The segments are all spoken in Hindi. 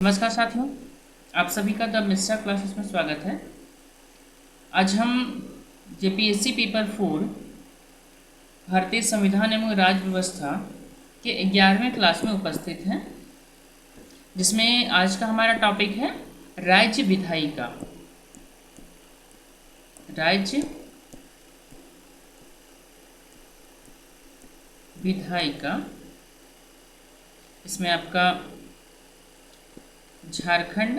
नमस्कार साथियों, आप सभी का द मिस्टर क्लासेस में स्वागत है। आज हम जेपीएससी पेपर 4 भारतीय संविधान एवं राज्य व्यवस्था के 11वें क्लास में उपस्थित हैं, जिसमें आज का हमारा टॉपिक है राज्य विधायिका। राज्य विधायिका, इसमें आपका झारखंड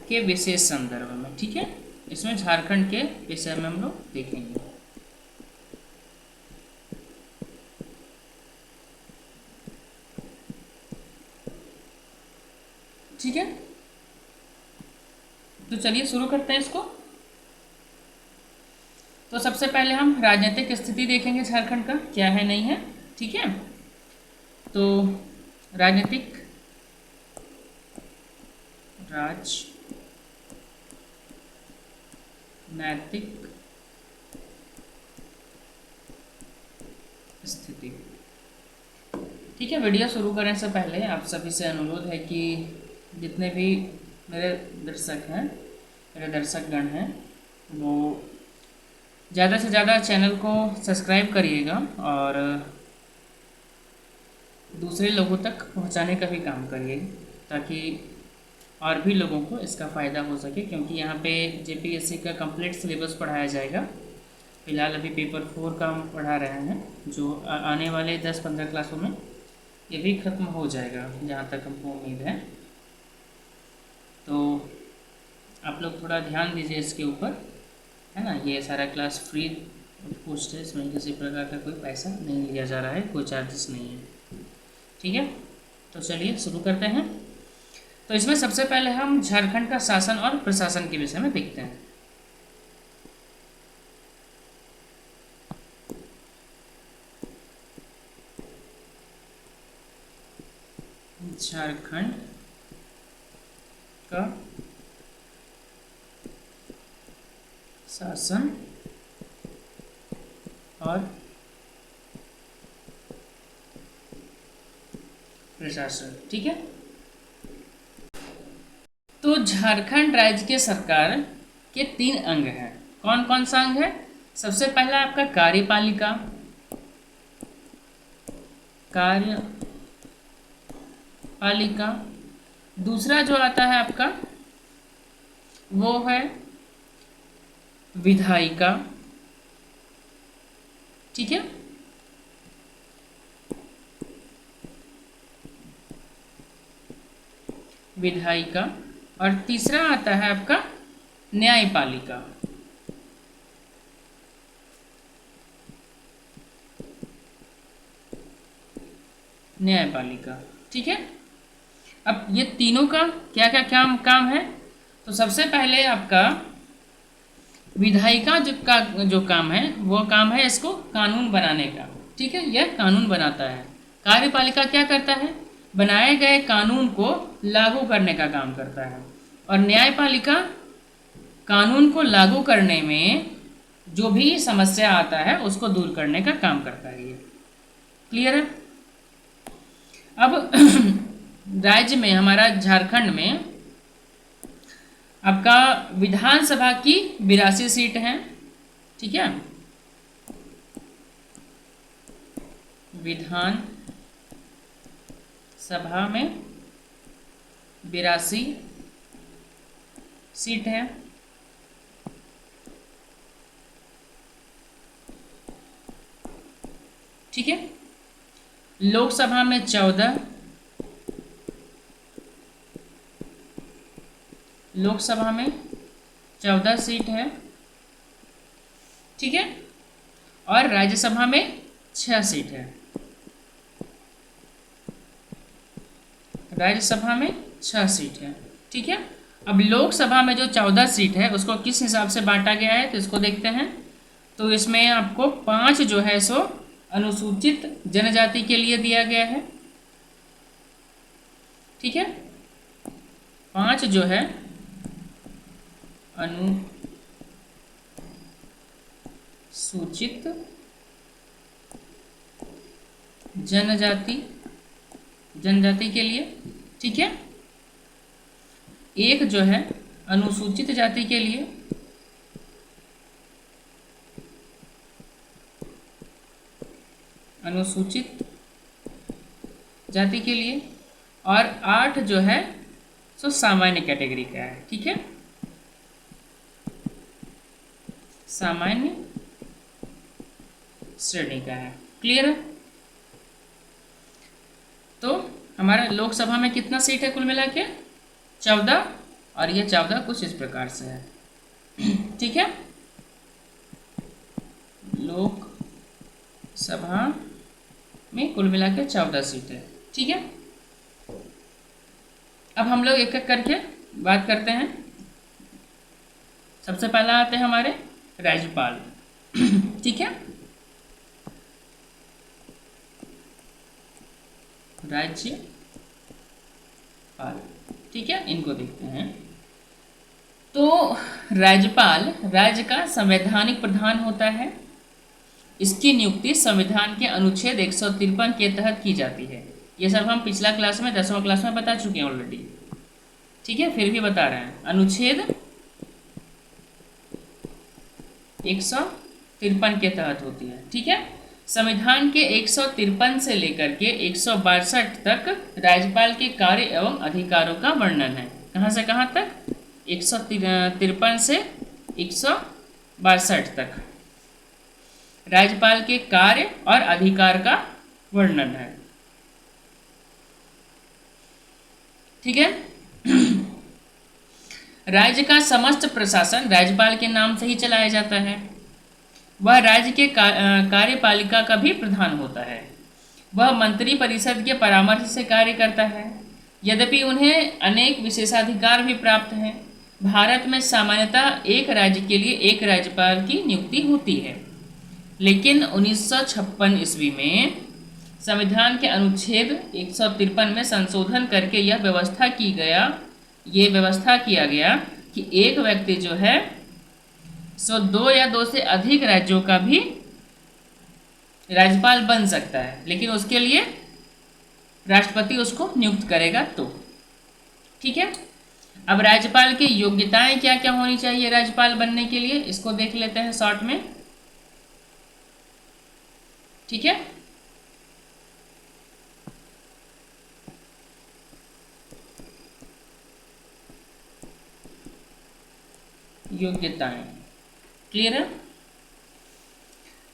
के विशेष संदर्भ में, ठीक है, इसमें झारखंड के विषय में हम लोग देखेंगे। ठीक है, तो चलिए शुरू करते हैं इसको। तो सबसे पहले हम राजनीतिक स्थिति देखेंगे झारखंड का क्या है नहीं है। ठीक है, तो राजनीतिक राजनैतिक स्थिति। ठीक है, वीडियो शुरू करने से पहले आप सभी से अनुरोध है कि जितने भी मेरे दर्शक हैं, मेरे दर्शकगण हैं, वो ज़्यादा से ज़्यादा चैनल को सब्सक्राइब करिएगा और दूसरे लोगों तक पहुंचाने का भी काम करिए, ताकि और भी लोगों को इसका फ़ायदा हो सके। क्योंकि यहाँ पे जेपीएससी का कंप्लीट सिलेबस पढ़ाया जाएगा। फ़िलहाल अभी पेपर 4 का हम पढ़ा रहे हैं, जो आने वाले 10-15 क्लासों में ये भी ख़त्म हो जाएगा, जहाँ तक हमको उम्मीद है। तो आप लोग थोड़ा ध्यान दीजिए इसके ऊपर, है ना। ये सारा क्लास फ्री पोस्ट है, इसमें किसी प्रकार का कोई पैसा नहीं लिया जा रहा है, कोई चार्जेस नहीं है। ठीक है, तो चलिए शुरू करते हैं। तो इसमें सबसे पहले हम झारखंड का शासन और प्रशासन के विषय में देखते हैं। झारखंड का शासन और प्रशासन। ठीक है, तो झारखंड राज्य के सरकार के 3 अंग हैं। कौन कौन सा अंग है? सबसे पहला आपका कार्यपालिका, दूसरा जो आता है आपका वो है विधायिका। ठीक है, विधायिका, और तीसरा आता है आपका न्यायपालिका। न्यायपालिका, ठीक है। अब ये तीनों का क्या क्या काम है? तो सबसे पहले आपका विधायिका जो काम है, वो काम है इसको कानून बनाने का। ठीक है, यह कानून बनाता है। कार्यपालिका क्या करता है? बनाए गए कानून को लागू करने का काम करता है। और न्यायपालिका कानून को लागू करने में जो भी समस्या आता है उसको दूर करने का काम करता है। ये क्लियर है? अब राज्य में, हमारा झारखंड में आपका विधानसभा की 82 सीट हैं। ठीक है, विधान सभा में 82 सीट है। ठीक है, लोकसभा में 14, लोकसभा में 14 सीट है। ठीक है, और राज्यसभा में 6 सीट है। राज्यसभा में 6 सीट है। ठीक है, अब लोकसभा में जो 14 सीट है उसको किस हिसाब से बांटा गया है, तो इसको देखते हैं। तो इसमें आपको 5 जो है सो अनुसूचित जनजाति के लिए दिया गया है। ठीक है, 5 जो है अनुसूचित जनजाति जनजाति के लिए, ठीक है। एक जो है अनुसूचित जाति के लिए, अनुसूचित जाति के लिए, और 8 जो है सो सामान्य कैटेगरी का है, ठीक है, सामान्य श्रेणी का है। क्लियर है? तो हमारा लोकसभा में कितना सीट है कुल मिला के? 14, और ये 14 कुछ इस प्रकार से है, ठीक है। लोकसभा में कुल मिला के 14 सीट है, ठीक है। अब हम लोग एक एक करके बात करते हैं। सबसे पहला आते हैं हमारे राज्यपाल, ठीक है। राज्यपाल, ठीक है, इनको देखते हैं। तो राज्यपाल राज्य का संवैधानिक प्रधान होता है। इसकी नियुक्ति संविधान के अनुच्छेद 153 के तहत की जाती है। ये सब हम पिछला क्लास में 10वां क्लास में बता चुके हैं ऑलरेडी, ठीक है, फिर भी बता रहे हैं। अनुच्छेद 153 के तहत होती है, ठीक है। संविधान के 153 से लेकर के 162 तक राज्यपाल के कार्य एवं अधिकारों का वर्णन है। कहाँ से कहाँ तक? 153 से 162 तक राज्यपाल के कार्य और अधिकार का वर्णन है, ठीक है। राज्य का समस्त प्रशासन राज्यपाल के नाम से ही चलाया जाता है। वह राज्य के कार्यपालिका का भी प्रधान होता है। वह मंत्री परिषद के परामर्श से कार्य करता है। यद्यपि उन्हें अनेक विशेषाधिकार भी प्राप्त हैं। भारत में सामान्यतः एक राज्य के लिए एक राज्यपाल की नियुक्ति होती है, लेकिन 1956 ईस्वी में संविधान के अनुच्छेद 153 में संशोधन करके यह व्यवस्था किया गया कि एक व्यक्ति जो है सो 2 या 2 से अधिक राज्यों का भी राज्यपाल बन सकता है, लेकिन उसके लिए राष्ट्रपति उसको नियुक्त करेगा तो, ठीक है। अब राज्यपाल की योग्यताएं क्या क्या होनी चाहिए राज्यपाल बनने के लिए, इसको देख लेते हैं शॉर्ट में, ठीक है। योग्यताएं क्लियर है?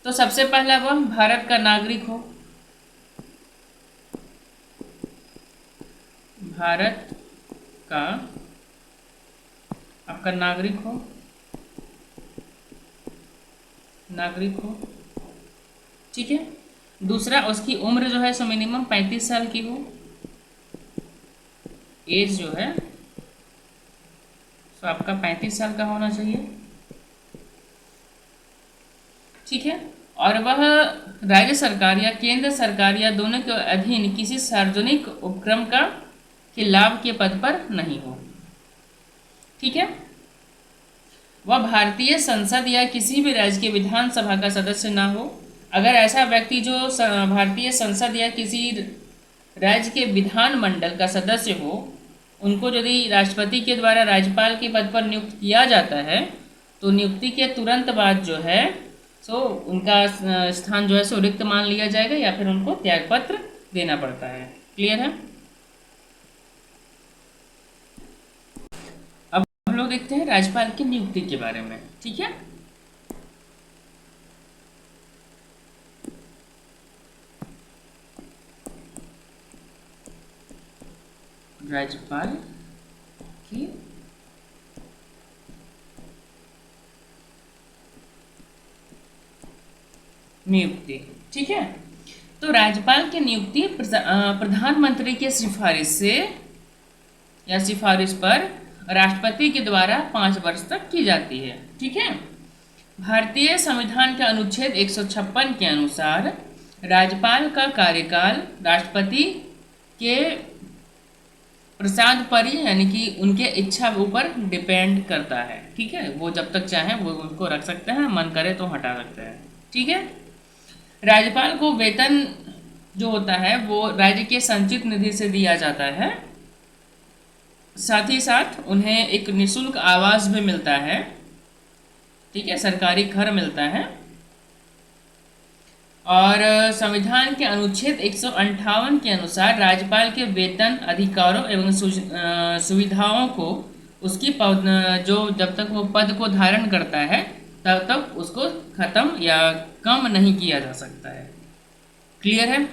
तो सबसे पहला वह भारत का नागरिक हो, भारत का आपका नागरिक हो, ठीक है। दूसरा, उसकी उम्र जो है सो मिनिमम 35 साल की हो, एज जो है सो आपका 35 साल का होना चाहिए, ठीक है। और वह राज्य सरकार या केंद्र सरकार या दोनों के अधीन किसी सार्वजनिक उपक्रम के लाभ के पद पर नहीं हो, ठीक है। वह भारतीय संसद या किसी भी राज्य के विधानसभा का सदस्य ना हो। अगर ऐसा व्यक्ति जो भारतीय संसद या किसी राज्य के विधानमंडल का सदस्य हो, उनको यदि राष्ट्रपति के द्वारा राज्यपाल के पद पर नियुक्त किया जाता है तो नियुक्ति के तुरंत बाद जो है सो उनका स्थान जो है सो रिक्त मान लिया जाएगा या फिर उनको त्यागपत्र देना पड़ता है। क्लियर है? अब हम लोग देखते हैं राज्यपाल की नियुक्ति के बारे में, ठीक है। राज्यपाल की नियुक्ति, ठीक है। तो राज्यपाल की नियुक्ति प्रधानमंत्री के सिफारिश पर राष्ट्रपति के द्वारा 5 वर्ष तक की जाती है, ठीक है। भारतीय संविधान के अनुच्छेद 156 के अनुसार राज्यपाल का कार्यकाल राष्ट्रपति के प्रसाद पर ही यानी कि उनके इच्छा ऊपर डिपेंड करता है, ठीक है। वो जब तक चाहें वो उनको रख सकते हैं, मन करे तो हटा सकते हैं, ठीक है। राज्यपाल को वेतन जो होता है वो राज्य के संचित निधि से दिया जाता है। साथ ही साथ उन्हें एक निःशुल्क आवास भी मिलता है, ठीक है, सरकारी घर मिलता है। और संविधान के अनुच्छेद 158 के अनुसार राज्यपाल के वेतन, अधिकारों एवं सुविधाओं को उसकी जो जब तक वो पद को धारण करता है तब तक उसको खत्म या कम नहीं किया जा सकता है। क्लियर है?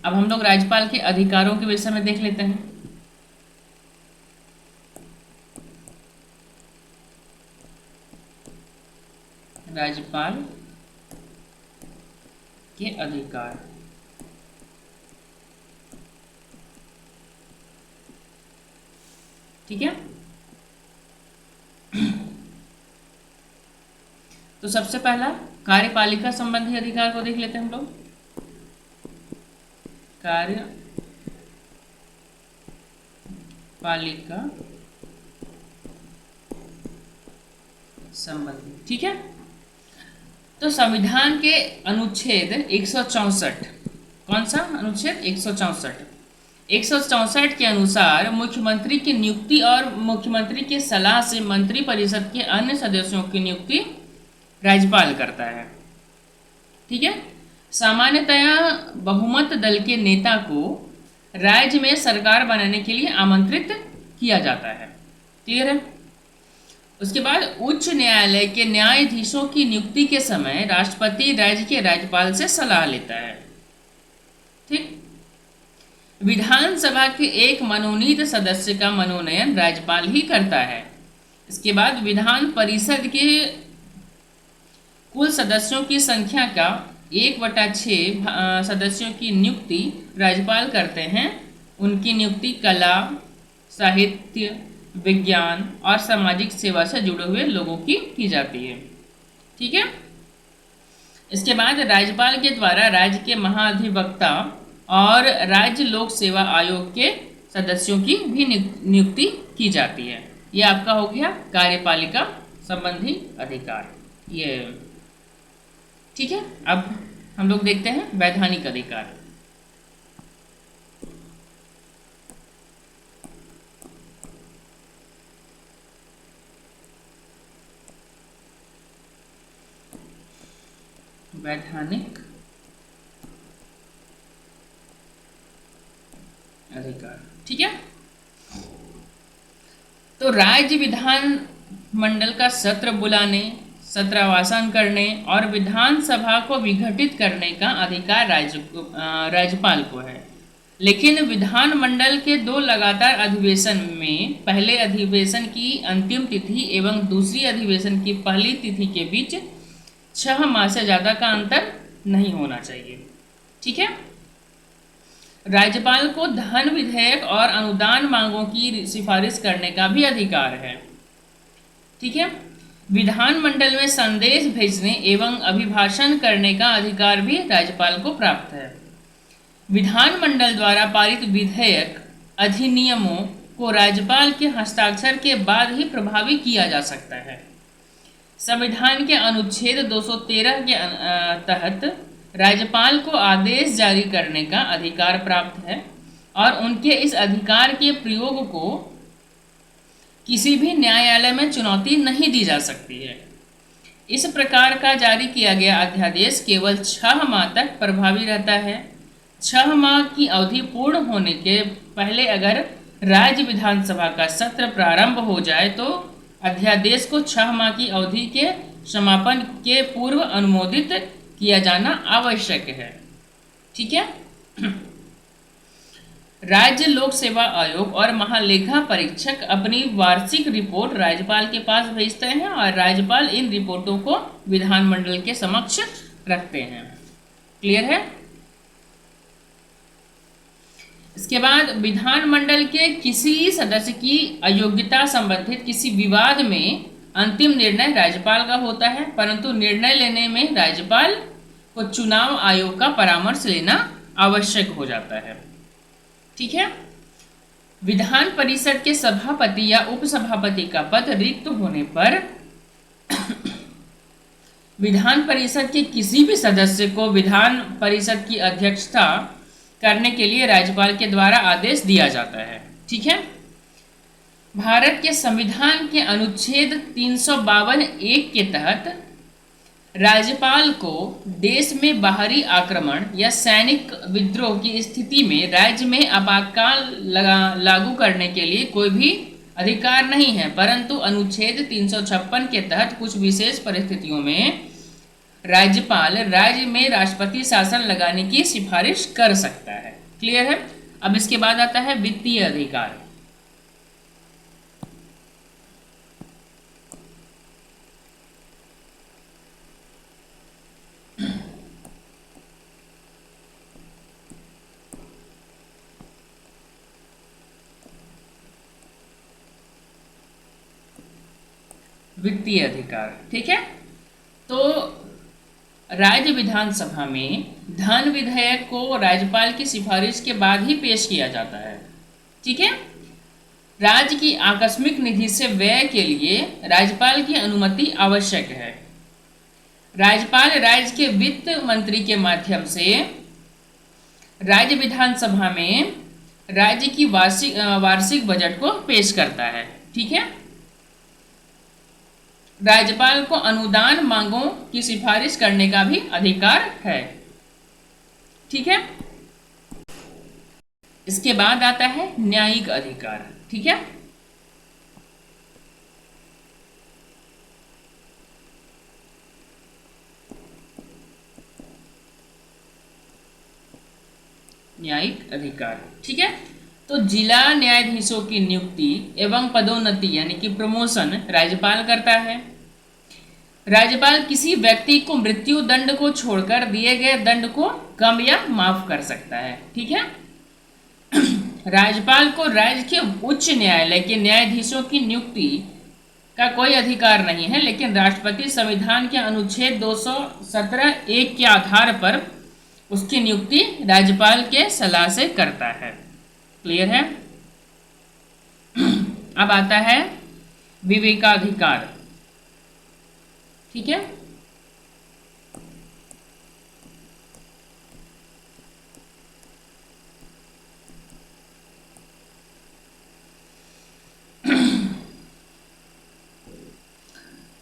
अब हम लोग राज्यपाल के अधिकारों के विषय में देख लेते हैं। राज्यपाल के अधिकार। ठीक है, तो सबसे पहला कार्यपालिका संबंधी अधिकार को देख लेते हैं हम लोग। कार्यपालिका संबंधी, ठीक है। तो संविधान के अनुच्छेद 164, कौन सा अनुच्छेद? 164 के अनुसार मुख्यमंत्री की नियुक्ति और मुख्यमंत्री की सलाह से मंत्री परिषद के अन्य सदस्यों की नियुक्ति राज्यपाल करता है। ठीक है, सामान्यतया बहुमत दल के नेता को राज्य में सरकार बनाने के लिए आमंत्रित किया जाता है। क्लियर है? उसके बाद उच्च न्यायालय के न्यायाधीशों की नियुक्ति के समय राष्ट्रपति राज्य के राज्यपाल से सलाह लेता है। ठीक, विधानसभा के एक मनोनीत सदस्य का मनोनयन राज्यपाल ही करता है। इसके बाद विधान परिषद के कुल सदस्यों की संख्या का 1/6 सदस्यों की नियुक्ति राज्यपाल करते हैं। उनकी नियुक्ति कला, साहित्य, विज्ञान और सामाजिक सेवा से जुड़े हुए लोगों की जाती है। ठीक है, इसके बाद राज्यपाल के द्वारा राज्य के महाधिवक्ता और राज्य लोक सेवा आयोग के सदस्यों की भी नियुक्ति की जाती है। ये आपका हो गया कार्यपालिका संबंधी अधिकार। ये ठीक है, अब हम लोग देखते हैं वैधानिक अधिकार। वैधानिक अधिकार, ठीक है। तो राज्य विधान मंडल का सत्र बुलाने, सत्रावसान करने और विधानसभा को विघटित करने का अधिकार राज्यपाल को है। लेकिन विधान मंडल के 2 लगातार अधिवेशन में पहले अधिवेशन की अंतिम तिथि एवं दूसरी अधिवेशन की पहली तिथि के बीच 6 माह से ज़्यादा का अंतर नहीं होना चाहिए। ठीक है, राज्यपाल को धन विधेयक और अनुदान मांगों की सिफारिश करने का भी अधिकार है। ठीक है, विधानमंडल में संदेश भेजने एवं अभिभाषण करने का अधिकार भी राज्यपाल को प्राप्त है। विधानमंडल द्वारा पारित विधेयक, अधिनियमों को राज्यपाल के हस्ताक्षर के बाद ही प्रभावी किया जा सकता है। संविधान के अनुच्छेद 213 के तहत राज्यपाल को आदेश जारी करने का अधिकार प्राप्त है और उनके इस अधिकार के प्रयोग को किसी भी न्यायालय में चुनौती नहीं दी जा सकती है। इस प्रकार का जारी किया गया अध्यादेश केवल 6 माह तक प्रभावी रहता है। 6 माह की अवधि पूर्ण होने के पहले अगर राज्य विधानसभा का सत्र प्रारंभ हो जाए तो अध्यादेश को 6 माह की अवधि के समापन के पूर्व अनुमोदित किया जाना आवश्यक है। ठीक है, राज्य लोक सेवा आयोग और महालेखा परीक्षक अपनी वार्षिक रिपोर्ट राज्यपाल के पास भेजते हैं और राज्यपाल इन रिपोर्टों को विधानमंडल के समक्ष रखते हैं। क्लियर है? इसके बाद विधानमंडल के किसी सदस्य की अयोग्यता संबंधित किसी विवाद में अंतिम निर्णय राज्यपाल का होता है, परंतु निर्णय लेने में राज्यपाल को चुनाव आयोग का परामर्श लेना आवश्यक हो जाता है। ठीक है, विधान परिषद के सभापति या उपसभापति का पद रिक्त होने पर विधान परिषद के किसी भी सदस्य को विधान परिषद की अध्यक्षता करने के लिए राज्यपाल के द्वारा आदेश दिया जाता है। ठीक है। भारत के संविधान के अनुच्छेद 352(1) के तहत राज्यपाल को देश में बाहरी आक्रमण या सैनिक विद्रोह की स्थिति में राज्य में आपातकाल लागू करने के लिए कोई भी अधिकार नहीं है, परंतु अनुच्छेद 356 के तहत कुछ विशेष परिस्थितियों में राज्यपाल राज्य में राष्ट्रपति शासन लगाने की सिफारिश कर सकता है। क्लियर है। अब इसके बाद आता है वित्तीय अधिकार। वित्तीय अधिकार। ठीक है। तो राज्य विधानसभा में धन विधेयक को राज्यपाल की सिफारिश के बाद ही पेश किया जाता है। ठीक है। राज्य की आकस्मिक निधि से व्यय के लिए राज्यपाल की अनुमति आवश्यक है। राज्यपाल राज्य के वित्त मंत्री के माध्यम से राज्य विधानसभा में राज्य की वार्षिक बजट को पेश करता है। ठीक है। राज्यपाल को अनुदान मांगों की सिफारिश करने का भी अधिकार है। ठीक है। इसके बाद आता है न्यायिक अधिकार। ठीक है। न्यायिक अधिकार। ठीक है। तो जिला न्यायाधीशों की नियुक्ति एवं पदोन्नति यानी कि प्रमोशन राज्यपाल करता है। राज्यपाल किसी व्यक्ति को मृत्यु दंड को छोड़कर दिए गए दंड को कम या माफ कर सकता है। ठीक है। राज्यपाल को राज्य के उच्च न्यायालय के न्यायाधीशों की नियुक्ति का कोई अधिकार नहीं है, लेकिन राष्ट्रपति संविधान के अनुच्छेद 217(1) के आधार पर उसकी नियुक्ति राज्यपाल के सलाह से करता है। क्लियर है। अब आता है विवेकाधिकार। ठीक है।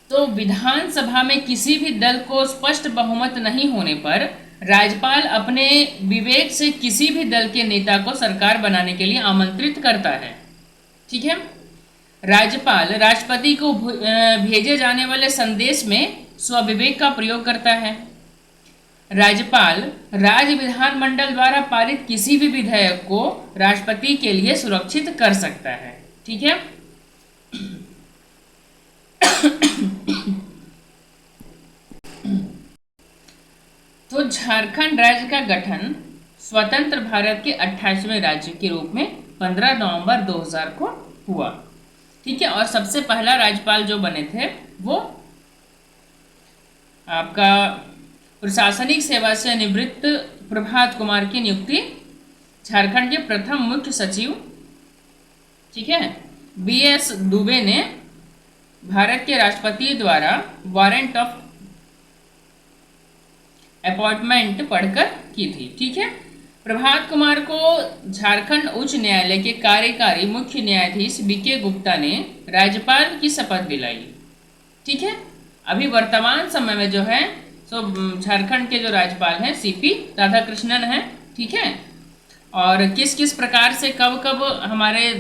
तो विधानसभा में किसी भी दल को स्पष्ट बहुमत नहीं होने पर राज्यपाल अपने विवेक से किसी भी दल के नेता को सरकार बनाने के लिए आमंत्रित करता है। ठीक है। राज्यपाल राष्ट्रपति को भेजे जाने वाले संदेश में स्वविवेक का प्रयोग करता है। राज्यपाल राज्य विधानमंडल द्वारा पारित किसी भी विधेयक को राष्ट्रपति के लिए सुरक्षित कर सकता है। ठीक है। तो झारखंड राज्य का गठन स्वतंत्र भारत के 28वें राज्य के रूप में 15 नवंबर 2000 को हुआ। ठीक है। और सबसे पहला राज्यपाल जो बने थे वो आपका प्रशासनिक सेवा से निवृत्त प्रभात कुमार की नियुक्ति झारखंड के प्रथम मुख्य सचिव, ठीक है, BS दुबे ने भारत के राष्ट्रपति द्वारा वारंट ऑफ अपॉइंटमेंट पढ़कर की थी। ठीक है। प्रभात कुमार को झारखंड उच्च न्यायालय के कार्यकारी मुख्य न्यायाधीश BK गुप्ता ने राज्यपाल की शपथ दिलाई। ठीक है। अभी वर्तमान समय में जो है सो झारखंड के जो राज्यपाल हैं CP राधाकृष्णन हैं। ठीक है। और किस किस प्रकार से कब कब हमारे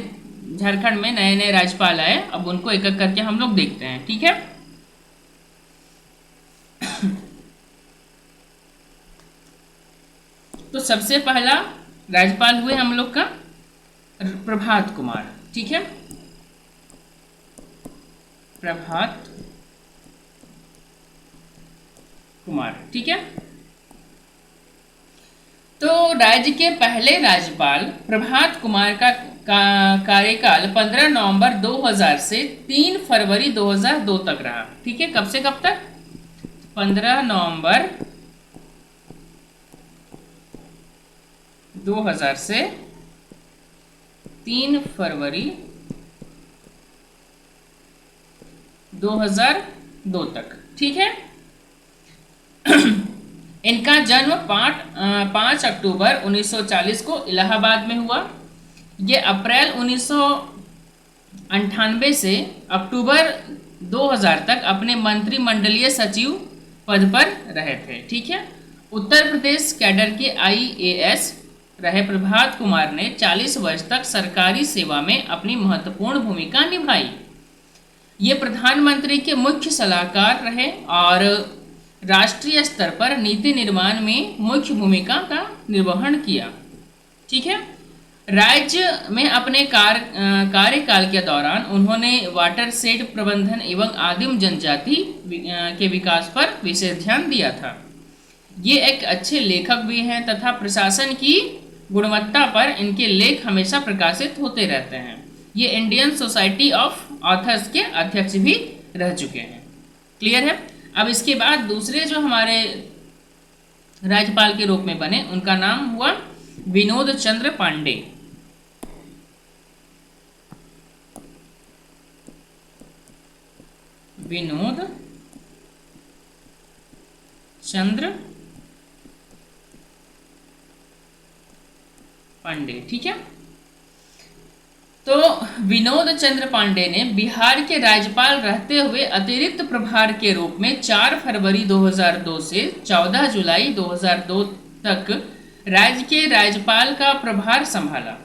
झारखंड में नए नए राज्यपाल आए, अब उनको एक एक करके हम लोग देखते हैं। ठीक है। तो सबसे पहला राज्यपाल हुए हम लोग का प्रभात कुमार। ठीक है। प्रभात कुमार। ठीक है। तो राज्य के पहले राज्यपाल प्रभात कुमार का कार्यकाल 15 नवंबर 2000 से 3 फरवरी 2002 तक रहा। ठीक है। कब से कब तक? 15 नवंबर 2000 से 3 फरवरी 2002 तक। ठीक है। इनका जन्म 5 अक्टूबर 1940 को इलाहाबाद में हुआ। ये अप्रैल 1998 से अक्टूबर 2000 तक अपने मंत्रिमंडलीय सचिव पद पर रहे थे। ठीक है। उत्तर प्रदेश कैडर के IAS रहे प्रभात कुमार ने 40 वर्ष तक सरकारी सेवा में अपनी महत्वपूर्ण भूमिका निभाई। ये प्रधानमंत्री के मुख्य सलाहकार रहे और राष्ट्रीय स्तर पर नीति निर्माण में मुख्य भूमिका का निर्वहन किया। ठीक है। राज्य में अपने कार्यकाल के दौरान उन्होंने वाटरशेड प्रबंधन एवं आदिम जनजाति के विकास पर विशेष ध्यान दिया था। ये एक अच्छे लेखक भी हैं तथा प्रशासन की गुणवत्ता पर इनके लेख हमेशा प्रकाशित होते रहते हैं। ये इंडियन सोसाइटी ऑफ ऑथर्स के अध्यक्ष भी रह चुके हैं। क्लियर है। अब इसके बाद दूसरे जो हमारे राज्यपाल के रूप में बने उनका नाम हुआ विनोद चंद्र पांडे। विनोद चंद्र पांडे। ठीक है। तो विनोद चंद्र पांडे ने बिहार के राज्यपाल रहते हुए अतिरिक्त प्रभार के रूप में 4 फरवरी 2002 से 14 जुलाई 2002 तक राज्य के राज्यपाल का प्रभार संभाला।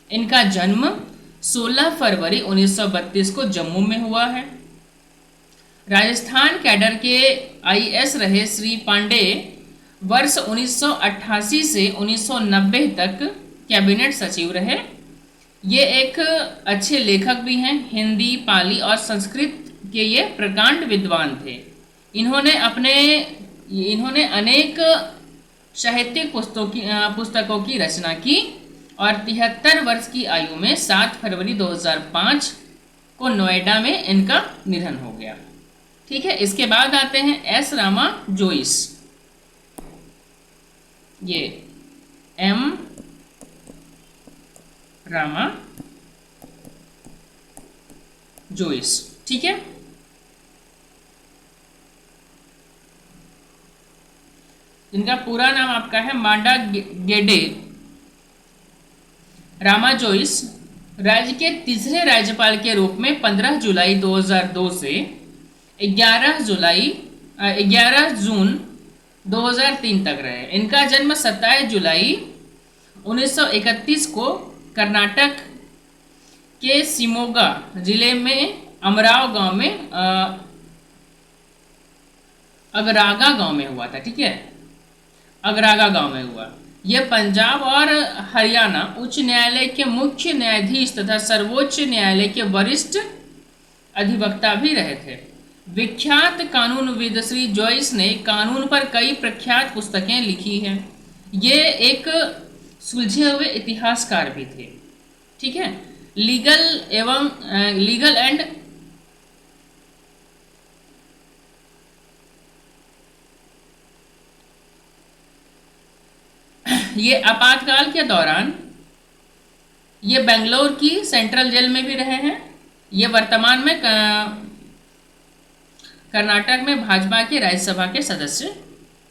इनका जन्म 16 फरवरी 1932 को जम्मू में हुआ है। राजस्थान कैडर के IAS रहे श्री पांडे वर्ष 1988 से 1990 तक कैबिनेट सचिव रहे। ये एक अच्छे लेखक भी हैं। हिंदी, पाली और संस्कृत के ये प्रकांड विद्वान थे। इन्होंने अनेक साहित्यिक पुस्तकों की रचना की और 73 वर्ष की आयु में 7 फरवरी 2005 को नोएडा में इनका निधन हो गया। ठीक है। इसके बाद आते हैं S रामा जोइस। ये M रामा जोइस। ठीक है। इनका पूरा नाम आपका है मांडा गेडे रामा जोइस। राज्य के तीसरे राज्यपाल के रूप में 15 जुलाई 2002 से 11 जून 2003 तक रहे। इनका जन्म 27 जुलाई 1931 को कर्नाटक के शिमोगा जिले में अमराव गांव में अगरागा गांव में हुआ था। ठीक है। अगरागा गांव में हुआ। यह पंजाब और हरियाणा उच्च न्यायालय के मुख्य न्यायाधीश तथा सर्वोच्च न्यायालय के वरिष्ठ अधिवक्ता भी रहे थे। विख्यात कानूनविद श्री जोइस ने कानून पर कई प्रख्यात पुस्तकें लिखी हैं। ये एक सुलझे हुए इतिहासकार भी थे। ठीक है। लीगल एंड ये आपातकाल के दौरान ये बेंगलोर की सेंट्रल जेल में भी रहे हैं। ये वर्तमान में कर्नाटक में भाजपा के राज्यसभा के सदस्य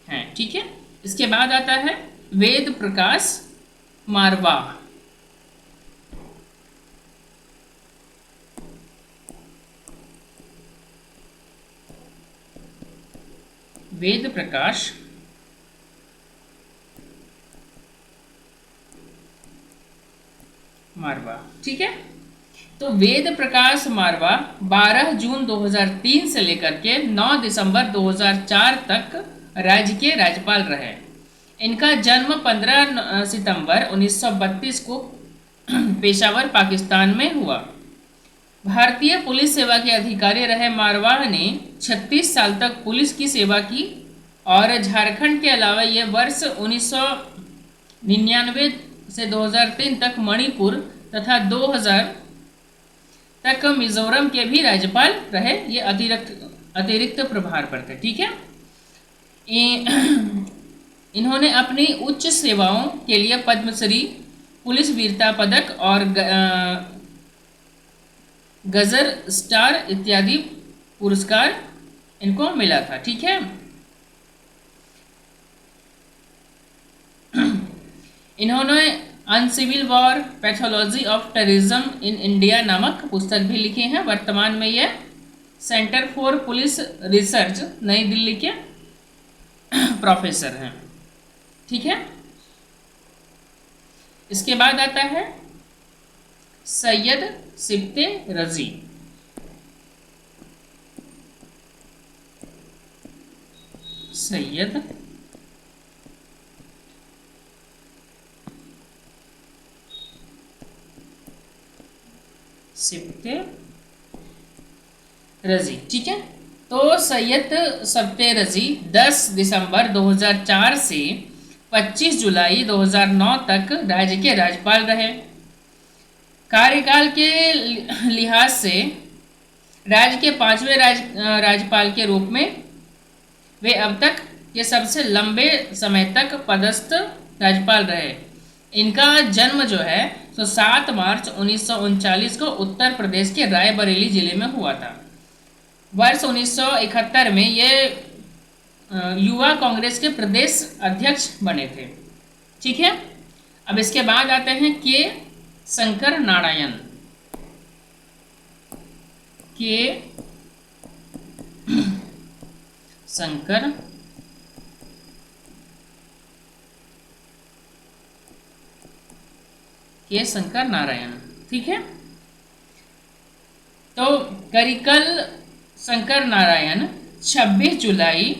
हैं। ठीक है। इसके बाद आता है वेद प्रकाश मारवा। वेद प्रकाश मारवा। ठीक है। तो वेद प्रकाश मारवा 12 जून 2003 से लेकर के 9 दिसंबर 2004 तक राज्य के राज्यपाल रहे। इनका जन्म 15 सितंबर 1932 को पेशावर पाकिस्तान में हुआ। भारतीय पुलिस सेवा के अधिकारी रहे मारवाह ने 36 साल तक पुलिस की सेवा की और झारखंड के अलावा ये वर्ष 1999 से 2003 तक मणिपुर तथा 2000 तक मिजोरम के भी राज्यपाल रहे। ये अतिरिक्त प्रभार पर थे। ठीक है। इन्होंने अपनी उच्च सेवाओं के लिए पद्मश्री, पुलिस वीरता पदक और गजर स्टार इत्यादि पुरस्कार इनको मिला था। ठीक है। इन्होंने uncivil war pathology of terrorism in India नामक पुस्तक भी लिखी हैं। वर्तमान में ये सेंटर फॉर पुलिस रिसर्च नई दिल्ली के प्रोफेसर हैं। ठीक है, इसके बाद आता है सैयद सिब्ते रजी। सैयद सिब्ते रजी। ठीक है, तो सैयद सिब्ते रजी 10 दिसंबर 2004 से 25 जुलाई 2009 तक राज्य के राज्यपाल रहे। कार्यकाल के लिहाज से राज्य के 5वें राज्यपाल के रूप में वे अब तक ये सबसे लंबे समय तक पदस्थ राज्यपाल रहे। इनका जन्म जो है तो 7 मार्च 1939 को उत्तर प्रदेश के रायबरेली जिले में हुआ था। वर्ष 1971 में ये युवा कांग्रेस के प्रदेश अध्यक्ष बने थे। ठीक है, अब इसके बाद आते हैं के शंकर नारायण। के शंकर के शंकर नारायण। ठीक है, तो करिकल शंकर नारायण 26 जुलाई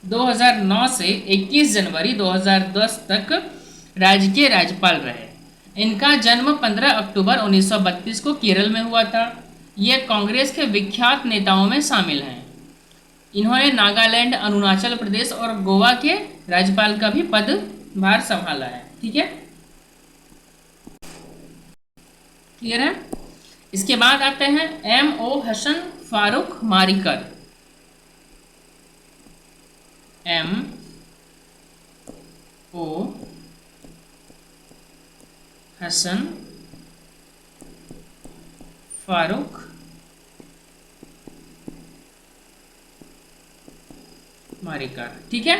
2009 से 21 जनवरी 2010 तक राज्य के राज्यपाल रहे। इनका जन्म 15 अक्टूबर 1932 को केरल में हुआ था। ये कांग्रेस के विख्यात नेताओं में शामिल हैं। इन्होंने नागालैंड, अरुणाचल प्रदेश और गोवा के राज्यपाल का भी पदभार संभाला है। ठीक है, क्लियर है। इसके बाद आते हैं M.O. हसन फारूक मारिकर। M.O. हसन फारूक मारिकर। ठीक है,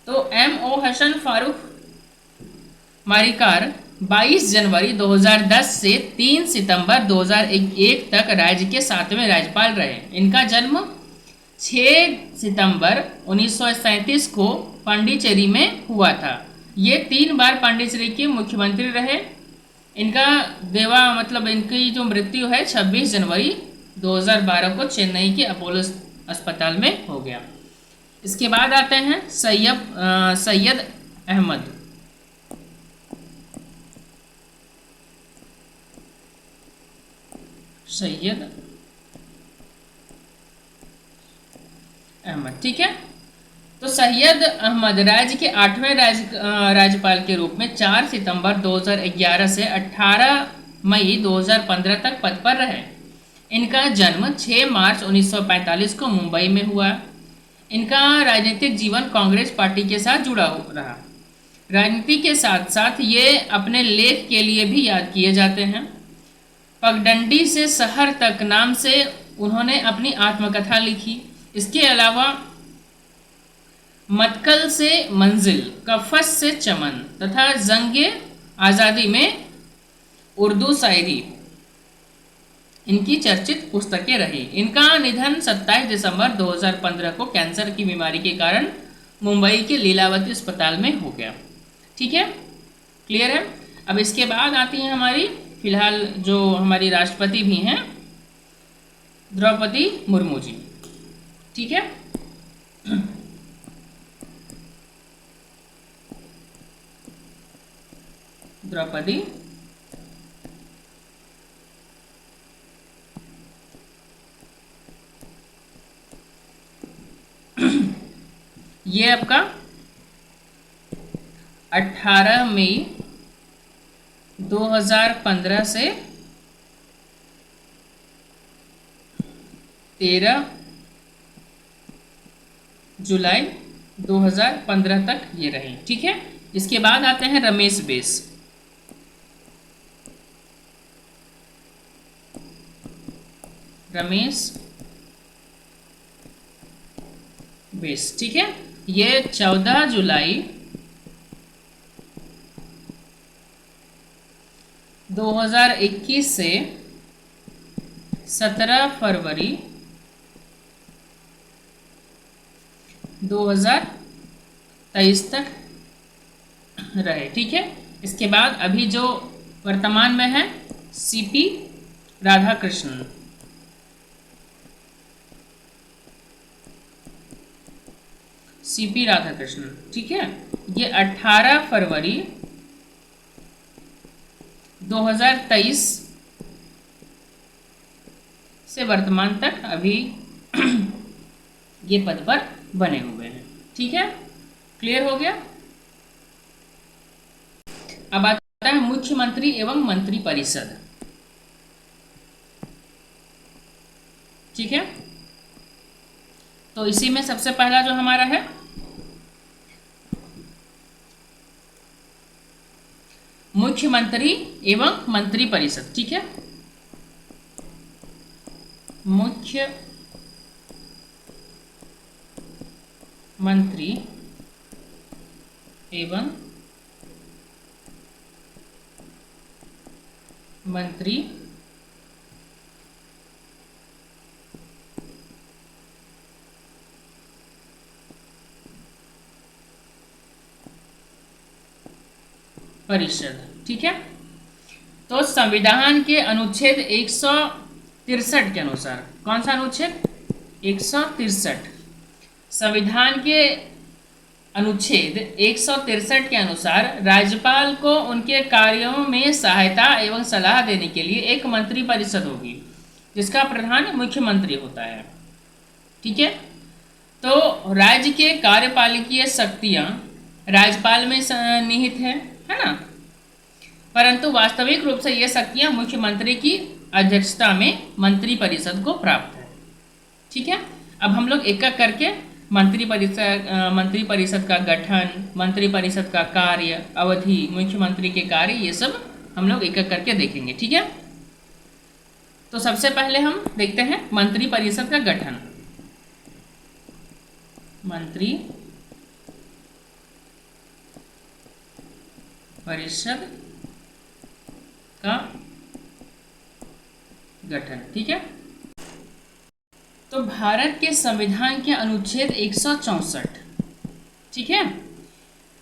तो M.O. हसन फारूक मारिकर 22 जनवरी 2010 से 3 सितंबर 2001 तक राज्य के 7वें राज्यपाल रहे। इनका जन्म 6 सितंबर 1937 को पांडिचेरी में हुआ था। ये 3 बार पांडिचेरी के मुख्यमंत्री रहे। इनका इनकी जो मृत्यु है 26 जनवरी 2012 को चेन्नई के अपोलो अस्पताल में हो गया। इसके बाद आते हैं सैयद अहमद। सैयद अहमद। ठीक है, तो सैयद अहमद राज्य के 8वें राज्यपाल के रूप में 4 सितंबर 2011 से 18 मई 2015 तक पद पर रहे। इनका जन्म 6 मार्च 1945 को मुंबई में हुआ। इनका राजनीतिक जीवन कांग्रेस पार्टी के साथ जुड़ा रहा। राजनीति के साथ साथ ये अपने लेख के लिए भी याद किए जाते हैं। पगडंडी से शहर तक नाम से उन्होंने अपनी आत्मकथा लिखी। इसके अलावा मतकल से मंजिल, कफस से चमन तथा जंगे आज़ादी में उर्दू शायरी इनकी चर्चित पुस्तकें रही। इनका निधन 27 दिसंबर 2015 को कैंसर की बीमारी के कारण मुंबई के लीलावती अस्पताल में हो गया। ठीक है, क्लियर है। अब इसके बाद आती हैं हमारी फिलहाल जो हमारी राष्ट्रपति भी हैं द्रौपदी मुर्मू जी। ठीक है, द्रौपदी ये आपका 18 मई 2015 से 13 जुलाई 2015 तक ये रहे। ठीक है, इसके बाद आते हैं रमेश बैस। रमेश बैस। ठीक है, ये 14 जुलाई 2021 से 17 फरवरी 2023 तक रहे। ठीक है, इसके बाद अभी जो वर्तमान में है सीपी राधाकृष्णन। सीपी राधाकृष्णन, ठीक है, ये 18 फरवरी 2023 से वर्तमान तक अभी ये पद पर बने हुए हैं। ठीक है, क्लियर हो गया। अब आता है मुख्यमंत्री एवं मंत्री परिषद। ठीक है, तो इसी में सबसे पहला जो हमारा है मुख्यमंत्री एवं मंत्री परिषद। ठीक है, मुख्य मंत्री एवं मंत्री परिषद। ठीक है, तो संविधान के अनुच्छेद 163 के अनुसार, कौन सा अनुच्छेद 163, संविधान के अनुच्छेद 163 के अनुसार राज्यपाल को उनके कार्यों में सहायता एवं सलाह देने के लिए एक मंत्री परिषद होगी जिसका प्रधान मुख्यमंत्री होता है। ठीक है, तो राज्य के कार्यपालिकीय शक्तियां राज्यपाल में निहित है ना, परंतु वास्तविक रूप से ये शक्तियां मुख्यमंत्री की अध्यक्षता में मंत्री परिषद को प्राप्त है। ठीक है, अब हम लोग एक एक करके मंत्री परिषद का गठन, मंत्री परिषद का कार्य, अवधि, मुख्यमंत्री के कार्य, ये सब हम लोग एक एक करके देखेंगे। ठीक है, तो सबसे पहले हम देखते हैं मंत्री परिषद का गठन। मंत्री परिषद का गठन। ठीक है, तो भारत के संविधान के अनुच्छेद 164, ठीक है,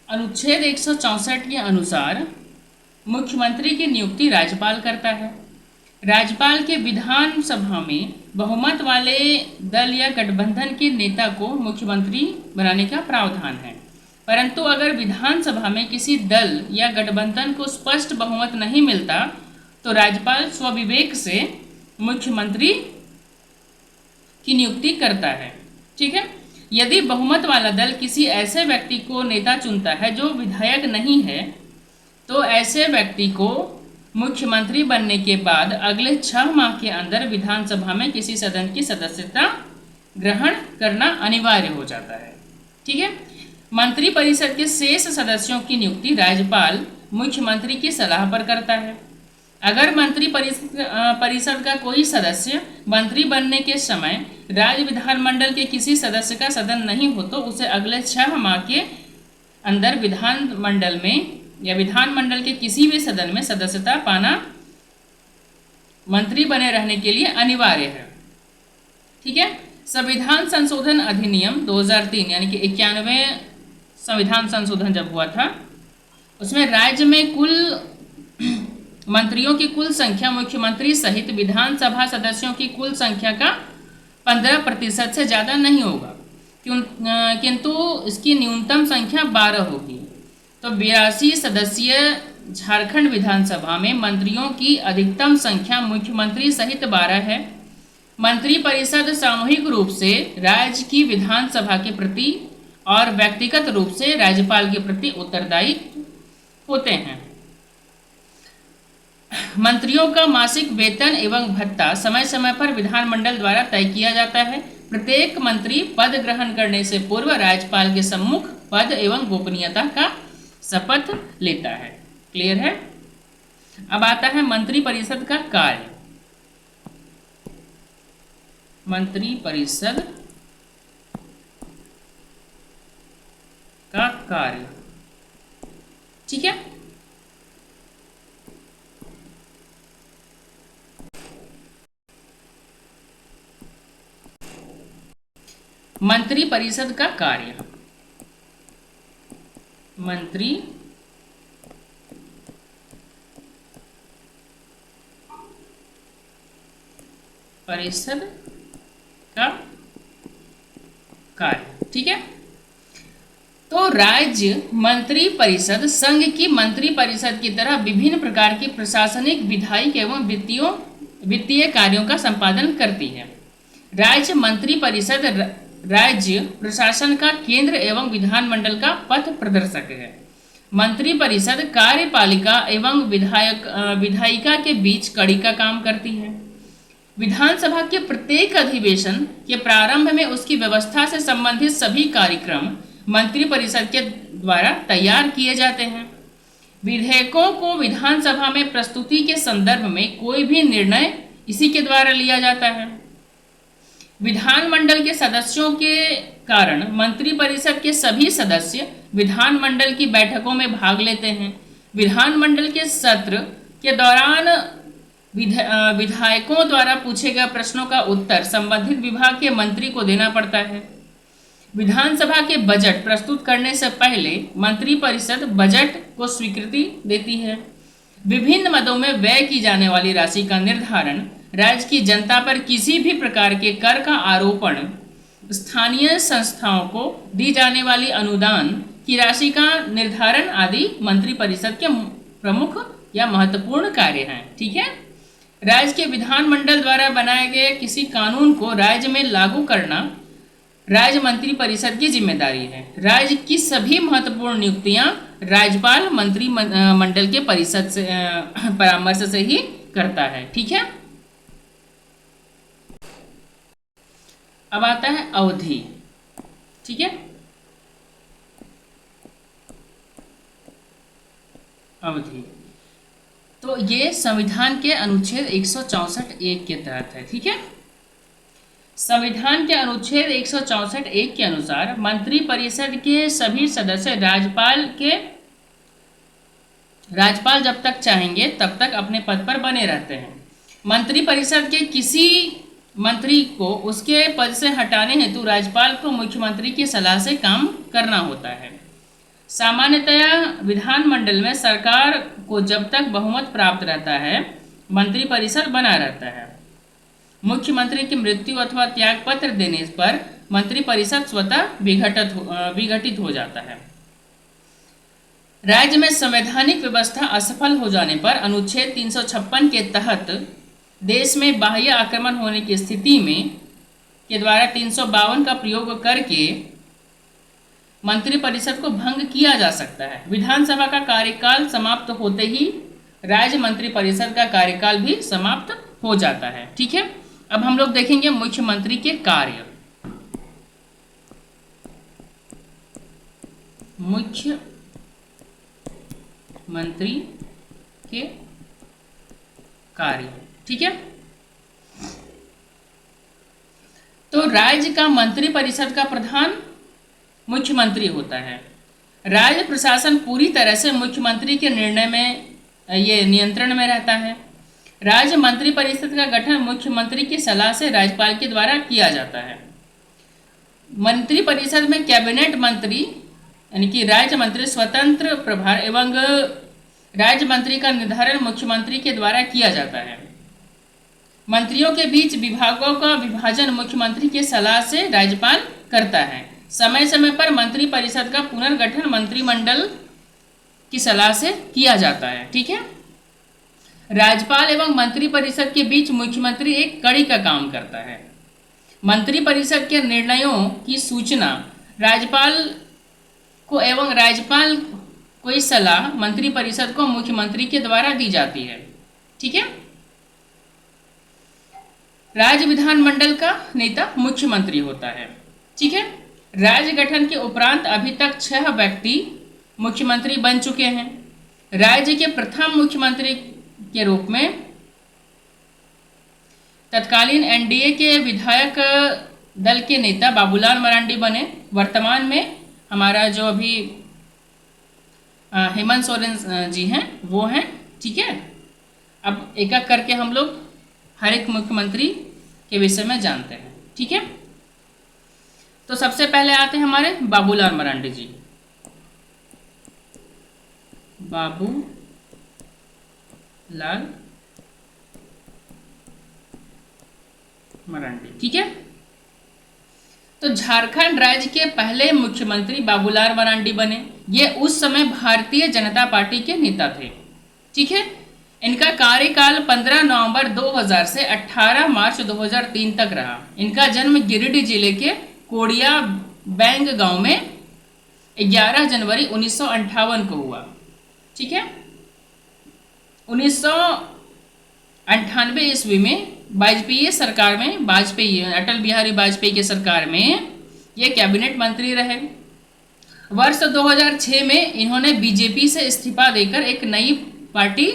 अनुच्छेद 164 के अनुसार मुख्यमंत्री की नियुक्ति राज्यपाल करता है। राज्यपाल के विधानसभा में बहुमत वाले दल या गठबंधन के नेता को मुख्यमंत्री बनाने का प्रावधान है, परंतु अगर विधानसभा में किसी दल या गठबंधन को स्पष्ट बहुमत नहीं मिलता तो राज्यपाल स्वविवेक से मुख्यमंत्री की नियुक्ति करता है। ठीक है, यदि बहुमत वाला दल किसी ऐसे व्यक्ति को नेता चुनता है जो विधायक नहीं है तो ऐसे व्यक्ति को मुख्यमंत्री बनने के बाद अगले 6 माह के अंदर विधानसभा में किसी सदन की सदस्यता ग्रहण करना अनिवार्य हो जाता है। ठीक है, मंत्री परिषद के शेष सदस्यों की नियुक्ति राज्यपाल मुख्यमंत्री की सलाह पर करता है। अगर मंत्री परिषद का कोई सदस्य मंत्री बनने के समय राज्य विधानमंडल के किसी सदस्य का सदन नहीं हो तो उसे अगले 6 माह के अंदर विधानमंडल में या विधानमंडल के किसी भी सदन में सदस्यता पाना मंत्री बने रहने के लिए अनिवार्य है। ठीक है, संविधान संशोधन अधिनियम 2003 यानी कि 91वें संविधान संशोधन जब हुआ था उसमें राज्य में कुल मंत्रियों की कुल संख्या मुख्यमंत्री सहित विधानसभा सदस्यों की कुल संख्या का 15% से ज़्यादा नहीं होगा, किंतु इसकी न्यूनतम संख्या 12 होगी। तो 82 सदस्यीय झारखंड विधानसभा में मंत्रियों की अधिकतम संख्या मुख्यमंत्री सहित 12 है। मंत्री परिषद सामूहिक रूप से राज्य की विधानसभा के प्रति और व्यक्तिगत रूप से राज्यपाल के प्रति उत्तरदायी होते हैं। मंत्रियों का मासिक वेतन एवं भत्ता समय समय पर विधानमंडल द्वारा तय किया जाता है। प्रत्येक मंत्री पद ग्रहण करने से पूर्व राज्यपाल के सम्मुख पद एवं गोपनीयता का शपथ लेता है। क्लियर है। अब आता है मंत्री परिषद का कार्य। मंत्री परिषद का कार्य, ठीक है। मंत्री परिषद का कार्य, मंत्री परिषद का कार्य, ठीक है। तो राज्य मंत्री परिषद संघ की मंत्री परिषद की तरह विभिन्न प्रकार की प्रशासनिक, विधायिक एवं वित्तीय कार्यों का संपादन करती है। राज्य मंत्री परिषद राज्य प्रशासन का केंद्र एवं विधानमंडल का पथ प्रदर्शक है। मंत्री परिषद कार्यपालिका एवं विधायिका के बीच कड़ी का काम करती है। विधानसभा के प्रत्येक अधिवेशन के प्रारंभ में उसकी व्यवस्था से संबंधित सभी कार्यक्रम मंत्री परिषद के द्वारा तैयार किए जाते हैं। विधेयकों को विधानसभा में प्रस्तुति के संदर्भ में कोई भी निर्णय इसी के द्वारा लिया जाता है। विधानमंडल के सदस्यों के कारण मंत्री परिषद के सभी सदस्य विधानमंडल की बैठकों में भाग लेते हैं। विधानमंडल के सत्र के दौरान विधायकों द्वारा पूछे गए प्रश्नों का उत्तर संबंधित विभाग के मंत्री को देना पड़ता है। विधानसभा के बजट प्रस्तुत करने से पहले मंत्री परिषद बजट को स्वीकृति देती है। विभिन्न मदों में व्यय की जाने वाली राशि का निर्धारण, राज्य की जनता पर किसी भी प्रकार के कर का आरोपण, स्थानीय संस्थाओं को दी जाने वाली अनुदान की राशि का निर्धारण आदि मंत्री परिषद के प्रमुख या महत्वपूर्ण कार्य हैं, ठीक है। राज्य के विधानमंडल द्वारा बनाए गए किसी कानून को राज्य में लागू करना राज्य मंत्री परिषद की जिम्मेदारी है। राज्य की सभी महत्वपूर्ण नियुक्तियां राज्यपाल मंत्री मंडल के परिषद से परामर्श से ही करता है, ठीक है। अब आता है अवधि, ठीक है। अवधि तो ये संविधान के अनुच्छेद 164(1) के तहत है, ठीक है। संविधान के अनुच्छेद 164(1) के अनुसार मंत्री परिषद के सभी सदस्य राज्यपाल जब तक चाहेंगे तब तक अपने पद पर बने रहते हैं। मंत्री परिषद के किसी मंत्री को उसके पद से हटाने हेतु राज्यपाल को मुख्यमंत्री की सलाह से काम करना होता है। सामान्यतया विधानमंडल में सरकार को जब तक बहुमत प्राप्त रहता है मंत्री परिषद बना रहता है। मुख्यमंत्री की मृत्यु अथवा त्याग पत्र देने पर मंत्री परिषद स्वतः विघटित हो जाता है। राज्य में संवैधानिक व्यवस्था असफल हो जाने पर अनुच्छेद 356 के तहत देश में बाह्य आक्रमण होने की स्थिति में के द्वारा 352 का प्रयोग करके मंत्री परिषद को भंग किया जा सकता है। विधानसभा का कार्यकाल समाप्त होते ही राज्य मंत्री परिषद का कार्यकाल भी समाप्त हो जाता है, ठीक है। अब हम लोग देखेंगे मुख्यमंत्री के कार्य। मुख्यमंत्री के कार्य, ठीक है। तो राज्य का मंत्री परिषद का प्रधान मुख्यमंत्री होता है। राज्य प्रशासन पूरी तरह से मुख्यमंत्री के निर्णय में ये नियंत्रण में रहता है। राज्य मंत्री परिषद का गठन मुख्यमंत्री की सलाह से राज्यपाल के द्वारा किया जाता है। मंत्री परिषद में कैबिनेट मंत्री यानी कि राज्य मंत्री स्वतंत्र प्रभार एवं राज्य मंत्री का निर्धारण मुख्यमंत्री के द्वारा किया जाता है। मंत्रियों के बीच विभागों का विभाजन मुख्यमंत्री की सलाह से राज्यपाल करता है। समय समय पर मंत्री परिषद का पुनर्गठन मंत्रिमंडल की सलाह से किया जाता है, ठीक है। राज्यपाल एवं मंत्री परिषद के बीच मुख्यमंत्री एक कड़ी का काम करता है। मंत्री परिषद के निर्णयों की सूचना राज्यपाल को एवं राज्यपाल कोई सलाह मंत्री परिषद को मुख्यमंत्री के द्वारा दी जाती है, ठीक है। राज्य विधानमंडल का नेता मुख्यमंत्री होता है, ठीक है। राज्य गठन के उपरांत अभी तक 6 व्यक्ति मुख्यमंत्री बन चुके हैं। राज्य के प्रथम मुख्यमंत्री के रूप में तत्कालीन एनडीए के विधायक दल के नेता बाबूलाल मरांडी बने। वर्तमान में हमारा जो अभी हेमंत सोरेन जी हैं वो हैं, ठीक है। अब एक एक करके हम लोग हर एक मुख्यमंत्री के विषय में जानते हैं, ठीक है। तो सबसे पहले आते हैं हमारे बाबूलाल मरांडी जी। बाबूलाल मरांडी, ठीक है। तो झारखंड राज्य के पहले मुख्यमंत्री बाबूलाल मरांडी बने। ये उस समय भारतीय जनता पार्टी के नेता थे, ठीक है। इनका कार्यकाल 15 नवंबर 2000 से 18 मार्च 2003 तक रहा। इनका जन्म गिरिडीह जिले के कोड़िया बैंग गांव में 11 जनवरी 1958 को हुआ, ठीक है। 1998 ईस्वी में वाजपेयी सरकार में अटल बिहारी वाजपेयी की सरकार में ये कैबिनेट मंत्री रहे। वर्ष 2006 में इन्होंने बीजेपी से इस्तीफा देकर एक नई पार्टी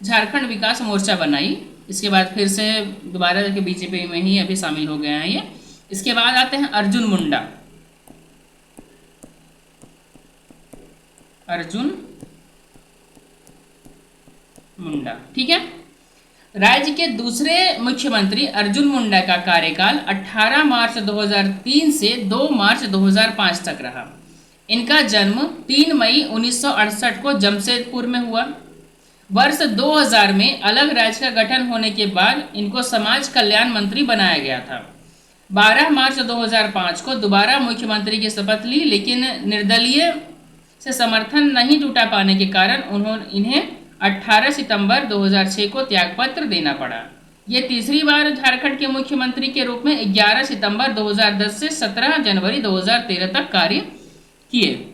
झारखंड विकास मोर्चा बनाई। इसके बाद फिर से दोबारा बीजेपी में ही अभी शामिल हो गए हैं ये। इसके बाद आते हैं अर्जुन मुंडा। अर्जुन मुंडा, ठीक है। राज्य के दूसरे मुख्यमंत्री अर्जुन मुंडा का कार्यकाल 18 मार्च 2003 से 2 मार्च 2005 तक रहा। इनका जन्म 3 मई 1968 को जमशेदपुर में हुआ। वर्ष 2000 में अलग राज्य का गठन होने के बाद इनको समाज कल्याण मंत्री बनाया गया था। 12 मार्च 2005 को दोबारा मुख्यमंत्री की शपथ ली, लेकिन निर्दलीय से समर्थन नहीं जुटा पाने के कारण इन्हें 18 सितंबर 2006 को त्यागपत्र देना पड़ा। ये तीसरी बार झारखंड के मुख्यमंत्री के रूप में 11 सितंबर 2010 से 17 जनवरी 2013 तक कार्य किए।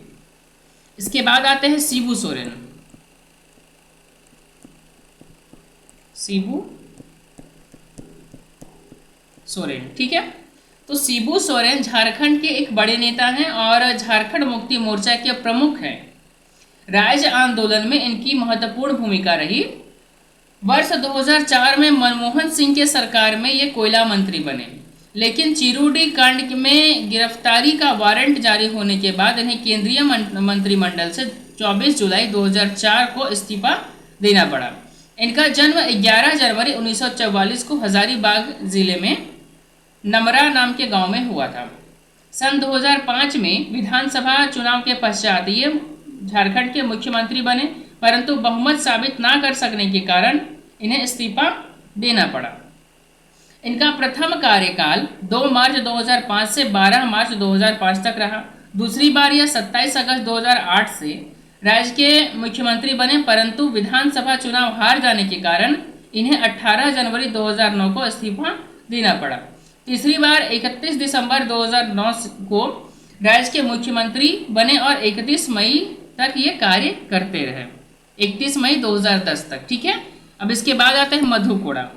इसके बाद आते हैं शिबू सोरेन। शिबू सोरेन, ठीक है। तो शिबू सोरेन झारखंड के एक बड़े नेता हैं और झारखंड मुक्ति मोर्चा के प्रमुख हैं। राज्य आंदोलन में इनकी महत्वपूर्ण भूमिका रही। वर्ष 2004 में मनमोहन सिंह के सरकार में ये कोयला मंत्री बने, लेकिन चिरुडी कांड में गिरफ्तारी का वारंट जारी होने के बाद इन्हें केंद्रीय मंत्रिमंडल से 24 जुलाई 2004 को इस्तीफा देना पड़ा। इनका जन्म 11 जनवरी 1944 को हजारीबाग जिले में नमरा नाम के गांव में हुआ था। सन 2005 में विधानसभा चुनाव के पश्चात ये झारखंड के मुख्यमंत्री बने, परंतु बहुमत साबित ना कर सकने के कारण इन्हें इस्तीफा देना पड़ा। इनका प्रथम कार्यकाल 2 मार्च 2005 से 12 मार्च 2005 तक रहा। दूसरी बार यह 27 अगस्त 2008 से राज्य के मुख्यमंत्री बने, परंतु विधानसभा चुनाव हार जाने के कारण इन्हें 18 जनवरी 2009 को इस्तीफा देना पड़ा। तीसरी बार 31 दिसंबर 2009 को राज्य के मुख्यमंत्री बने और 31 मई तक ये कार्य करते रहे, 31 मई 2010 तक, ठीक है। अब इसके बाद आते हैं मधु कोड़ा।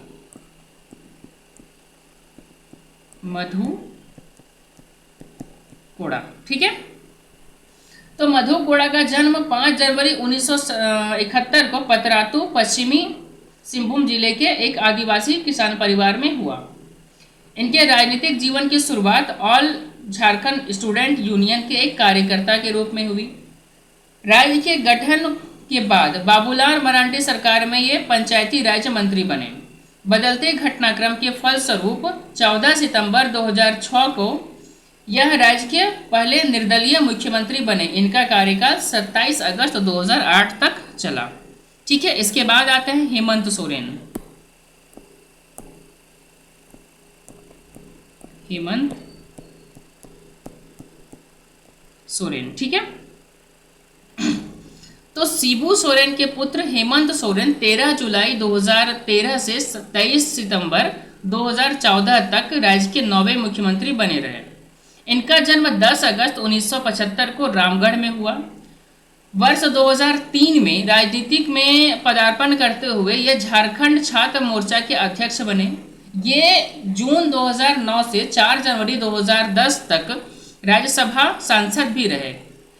मधु कोड़ा, ठीक है। तो मधु कोड़ा का जन्म 5 जनवरी 1971 को पतरातू पश्चिमी सिंहभूम जिले के एक आदिवासी किसान परिवार में हुआ। इनके राजनीतिक जीवन की शुरुआत ऑल झारखंड स्टूडेंट यूनियन के एक कार्यकर्ता के रूप में हुई। राज्य के गठन के बाद बाबूलाल मरांडी सरकार में ये पंचायती राज मंत्री बने। बदलते घटनाक्रम के फलस्वरूप 14 सितंबर 2006 को यह राज्य के पहले निर्दलीय मुख्यमंत्री बने। इनका कार्यकाल 27 अगस्त 2008 तक चला, ठीक है। इसके बाद आते हैं हेमंत सोरेन। हेमंत सोरेन, ठीक है। तो शिबू सोरेन के पुत्र हेमंत सोरेन 13 जुलाई 2013 से 23 सितंबर 2014 तक राज्य के 9वें मुख्यमंत्री बने रहे। इनका जन्म 10 अगस्त 1975 को रामगढ़ में हुआ। वर्ष 2003 में राजनीतिक में पदार्पण करते हुए ये झारखंड छात्र मोर्चा के अध्यक्ष बने। ये जून 2009 से 4 जनवरी 2010 तक राज्यसभा सांसद भी रहे।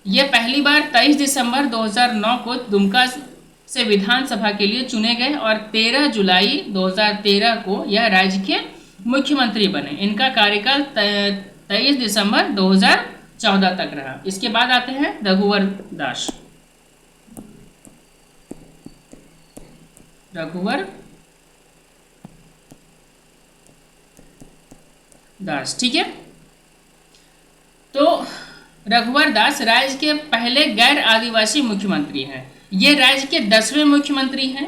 ये पहली बार 23 दिसंबर 2009 को दुमका से विधानसभा के लिए चुने गए और 13 जुलाई 2013 को यह राज्य के मुख्यमंत्री बने। इनका कार्यकाल 23 दिसंबर 2014 तक रहा। इसके बाद आते हैं रघुवर दास। रघुवर दास, ठीक है। तो रघुवर दास राज्य के पहले गैर आदिवासी मुख्यमंत्री हैं। ये राज्य के 10वें मुख्यमंत्री हैं।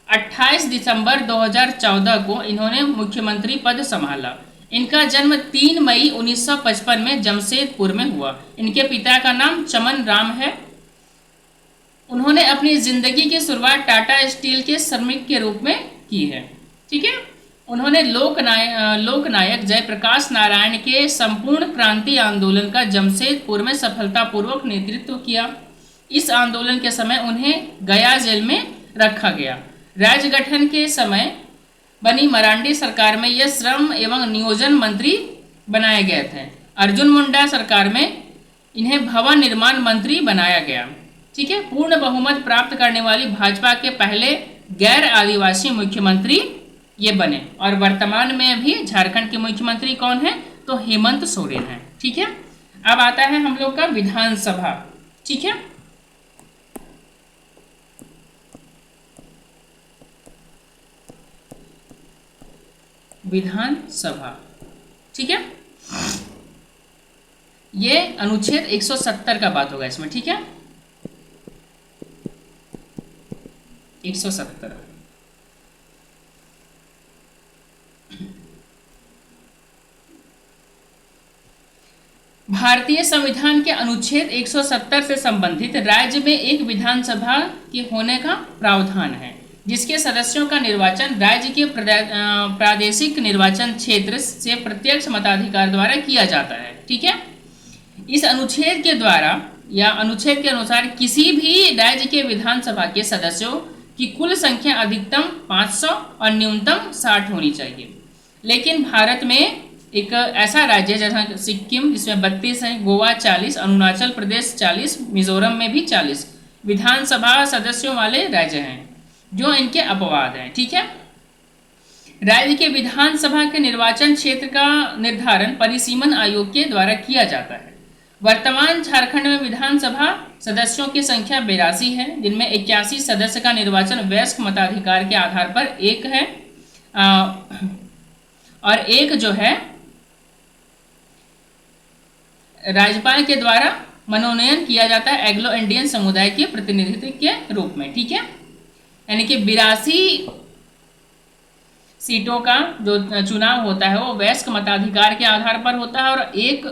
28 दिसंबर 2014 को इन्होंने मुख्यमंत्री पद संभाला। इनका जन्म 3 मई 1955 में जमशेदपुर में हुआ। इनके पिता का नाम चमन राम है। उन्होंने अपनी जिंदगी की शुरुआत टाटा स्टील के श्रमिक के रूप में की है। ठीक है। उन्होंने लोकनायक जयप्रकाश नारायण के संपूर्ण क्रांति आंदोलन का जमशेदपुर में सफलतापूर्वक नेतृत्व किया। इस आंदोलन के समय उन्हें गया जेल में रखा गया। राज्य गठन के समय बनी मरांडी सरकार में यह श्रम एवं नियोजन मंत्री बनाए गए थे। अर्जुन मुंडा सरकार में इन्हें भवन निर्माण मंत्री बनाया गया। ठीक है। पूर्ण बहुमत प्राप्त करने वाली भाजपा के पहले गैर आदिवासी मुख्यमंत्री ये बने। और वर्तमान में भी झारखंड के मुख्यमंत्री कौन है? तो हेमंत सोरेन है। ठीक है। अब आता है हम लोग का विधानसभा। ठीक है। विधानसभा। ठीक है। ये अनुच्छेद 170 का बात होगा इसमें। ठीक है। 170 भारतीय संविधान के अनुच्छेद 170 से संबंधित राज्य में एक विधानसभा के होने का प्रावधान है, जिसके सदस्यों का निर्वाचन राज्य के प्रादेशिक निर्वाचन क्षेत्र से प्रत्यक्ष मताधिकार द्वारा किया जाता है। ठीक है। इस अनुच्छेद के द्वारा या अनुच्छेद के अनुसार किसी भी राज्य के विधानसभा के सदस्यों की कुल संख्या अधिकतम 500 और न्यूनतम 60 होनी चाहिए। लेकिन भारत में एक ऐसा राज्य है जैसा सिक्किम, जिसमें 32 है, गोवा 40, अरुणाचल प्रदेश 40, मिजोरम में भी 40 विधानसभा सदस्यों वाले राज्य हैं, जो इनके अपवाद हैं। ठीक है। राज्य के विधानसभा के निर्वाचन क्षेत्र का निर्धारण परिसीमन आयोग के द्वारा किया जाता है। वर्तमान झारखंड में विधानसभा सदस्यों की संख्या 82 है, जिनमें 81 सदस्य का निर्वाचन वयस्क मताधिकार के आधार पर एक है और एक जो है राज्यपाल के द्वारा मनोनयन किया जाता है एग्लो इंडियन समुदाय के प्रतिनिधित्व के रूप में। ठीक है। यानी कि 82 सीटों का जो चुनाव होता है वो वयस्क मताधिकार के आधार पर होता है और एक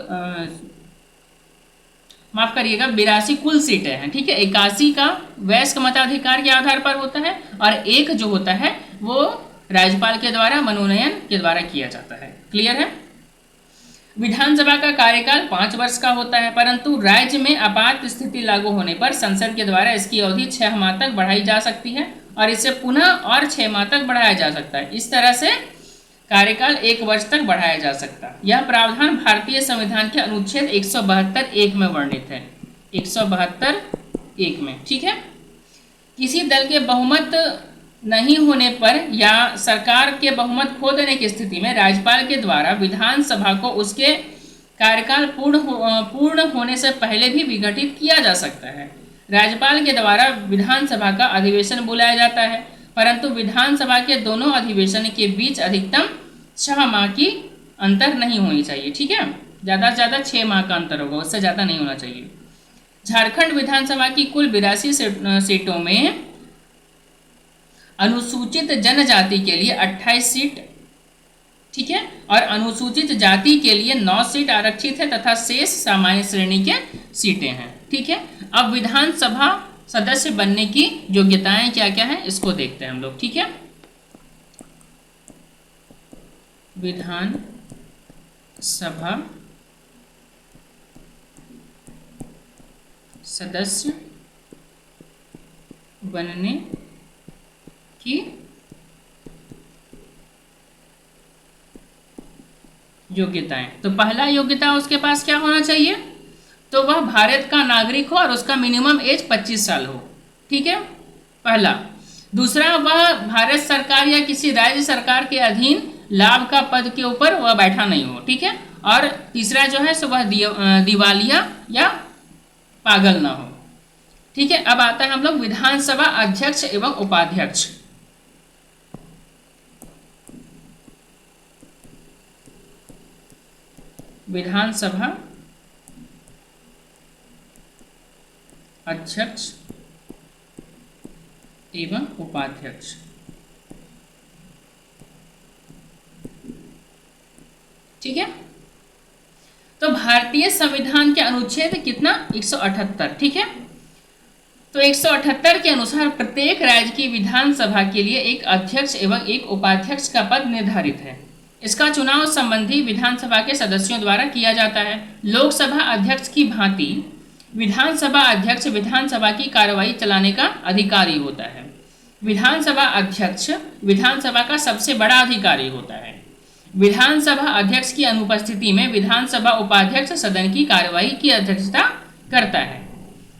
माफ करिएगा 82 कुल सीटें हैं। ठीक है। 81 का वयस्क मताधिकार के आधार पर होता है और एक जो होता है वो राज्यपाल के द्वारा मनोनयन के द्वारा किया जाता है। क्लियर है। विधानसभा का कार्यकाल 5 वर्ष का होता है, परंतु राज्य में आपात स्थिति लागू होने पर संसद के द्वारा इसकी अवधि 6 माह तक बढ़ाई जा सकती है और इसे पुनः और 6 माह तक बढ़ाया जा सकता है। इस तरह से कार्यकाल 1 वर्ष तक बढ़ाया जा सकता है। यह प्रावधान भारतीय संविधान के अनुच्छेद 172(1) में वर्णित है। 172(1) में। ठीक है। किसी दल के बहुमत नहीं होने पर या सरकार के बहुमत खो देने की स्थिति में राज्यपाल के द्वारा विधानसभा को उसके कार्यकाल पूर्ण होने से पहले भी विघटित किया जा सकता है। राज्यपाल के द्वारा विधानसभा का अधिवेशन बुलाया जाता है, परंतु विधानसभा के दोनों अधिवेशन के बीच अधिकतम 6 माह की अंतर नहीं होनी चाहिए। ठीक है। ज़्यादा से ज़्यादा 6 माह का अंतर होगा, उससे ज़्यादा नहीं होना चाहिए। झारखंड विधानसभा की कुल 82 सीटों में अनुसूचित जनजाति के लिए 28 सीट, ठीक है, और अनुसूचित जाति के लिए 9 सीट आरक्षित है तथा शेष सामान्य श्रेणी के सीटें हैं। ठीक है। अब विधानसभा सदस्य बनने की योग्यताएं क्या क्या हैं इसको देखते हैं हम लोग। ठीक है। विधान सभा सदस्य बनने की योग्यताएं। तो पहला योग्यता उसके पास क्या होना चाहिए? तो वह भारत का नागरिक हो और उसका मिनिमम एज 25 साल हो। ठीक है, पहला। दूसरा, वह भारत सरकार या किसी राज्य सरकार के अधीन लाभ का पद के ऊपर वह बैठा नहीं हो। ठीक है। और तीसरा जो है सो वह दिवालिया या पागल ना हो। ठीक है। अब आता है हम लोग विधानसभा अध्यक्ष एवं उपाध्यक्ष। विधानसभा अध्यक्ष एवं उपाध्यक्ष। ठीक है, तो भारतीय संविधान के अनुच्छेद कितना 178। ठीक है, तो 178 के अनुसार प्रत्येक राज्य की विधानसभा के लिए एक अध्यक्ष एवं एक उपाध्यक्ष का पद निर्धारित है। इसका चुनाव संबंधी विधानसभा के सदस्यों द्वारा किया जाता है। लोकसभा अध्यक्ष की भांति विधानसभा अध्यक्ष विधानसभा की कार्यवाही चलाने का अधिकारी होता है। विधानसभा अध्यक्ष विधानसभा का सबसे बड़ा अधिकारी होता है। विधानसभा अध्यक्ष की अनुपस्थिति में विधानसभा उपाध्यक्ष सदन की कार्यवाही की अध्यक्षता करता है।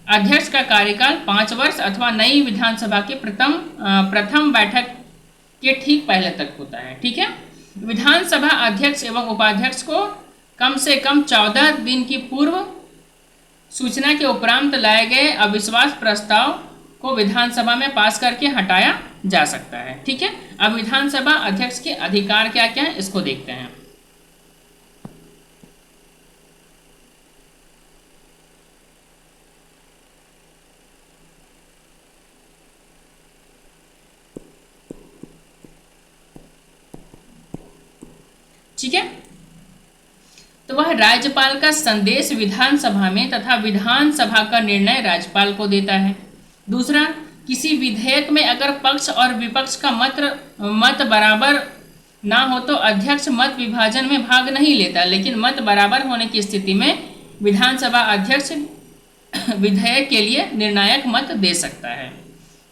अध्यक्ष का कार्यकाल 5 वर्ष अथवा नई विधानसभा के प्रथम बैठक के ठीक पहले तक होता है। ठीक है, विधानसभा अध्यक्ष एवं उपाध्यक्ष को कम से कम 14 दिन की पूर्व सूचना के उपरांत लाए गए अविश्वास प्रस्ताव को विधानसभा में पास करके हटाया जा सकता है। ठीक है, अब विधानसभा अध्यक्ष के अधिकार क्या क्या है इसको देखते हैं। ठीक है, तो वह राज्यपाल का संदेश विधानसभा में तथा विधानसभा का निर्णय राज्यपाल को देता है। दूसरा, किसी विधेयक में अगर पक्ष और विपक्ष का मत बराबर ना हो तो अध्यक्ष मत विभाजन में भाग नहीं लेता, लेकिन मत बराबर होने की स्थिति में विधानसभा अध्यक्ष विधेयक के लिए निर्णायक मत दे सकता है।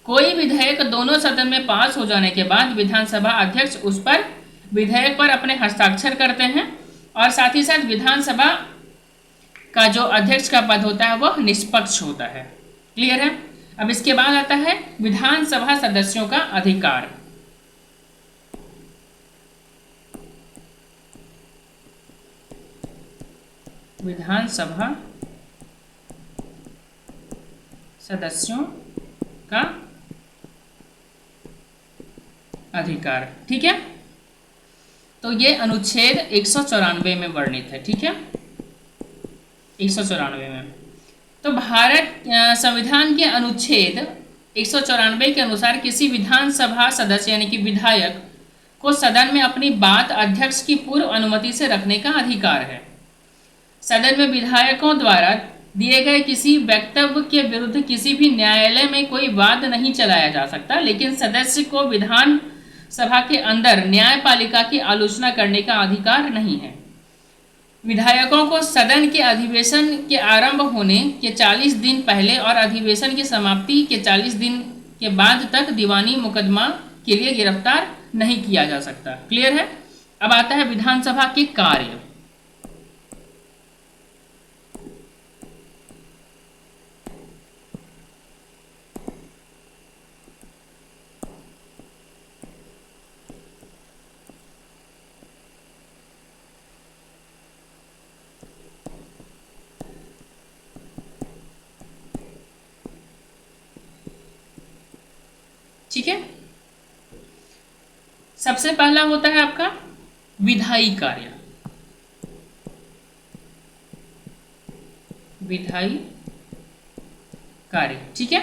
कोई विधेयक दोनों सदन में पास हो जाने के बाद विधानसभा अध्यक्ष उस पर विधेयक पर अपने हस्ताक्षर करते हैं और साथ ही साथ विधानसभा का जो अध्यक्ष का पद होता है वह निष्पक्ष होता है। क्लियर है। अब इसके बाद आता है विधानसभा सदस्यों का अधिकार। विधानसभा सदस्यों का अधिकार। ठीक है, तो ये अनुच्छेद 194 में वर्णित है। ठीक है, 194 में। तो भारत संविधान के अनुच्छेद 194 के अनुसार किसी विधानसभा सदस्य यानी कि विधायक को सदन में अपनी बात अध्यक्ष की पूर्व अनुमति से रखने का अधिकार है। सदन में विधायकों द्वारा दिए गए किसी वक्तव्य के विरुद्ध किसी भी न्यायालय में कोई वाद नहीं चलाया जा सकता, लेकिन सदस्य को विधान सभा के अंदर न्यायपालिका की आलोचना करने का अधिकार नहीं है। विधायकों को सदन के अधिवेशन के आरंभ होने के 40 दिन पहले और अधिवेशन की समाप्ति के 40 दिन के बाद तक दीवानी मुकदमा के लिए गिरफ्तार नहीं किया जा सकता। क्लियर है। अब आता है विधानसभा के कार्य। ठीक है, सबसे पहला होता है आपका विधायी कार्य। विधायी कार्य। ठीक है,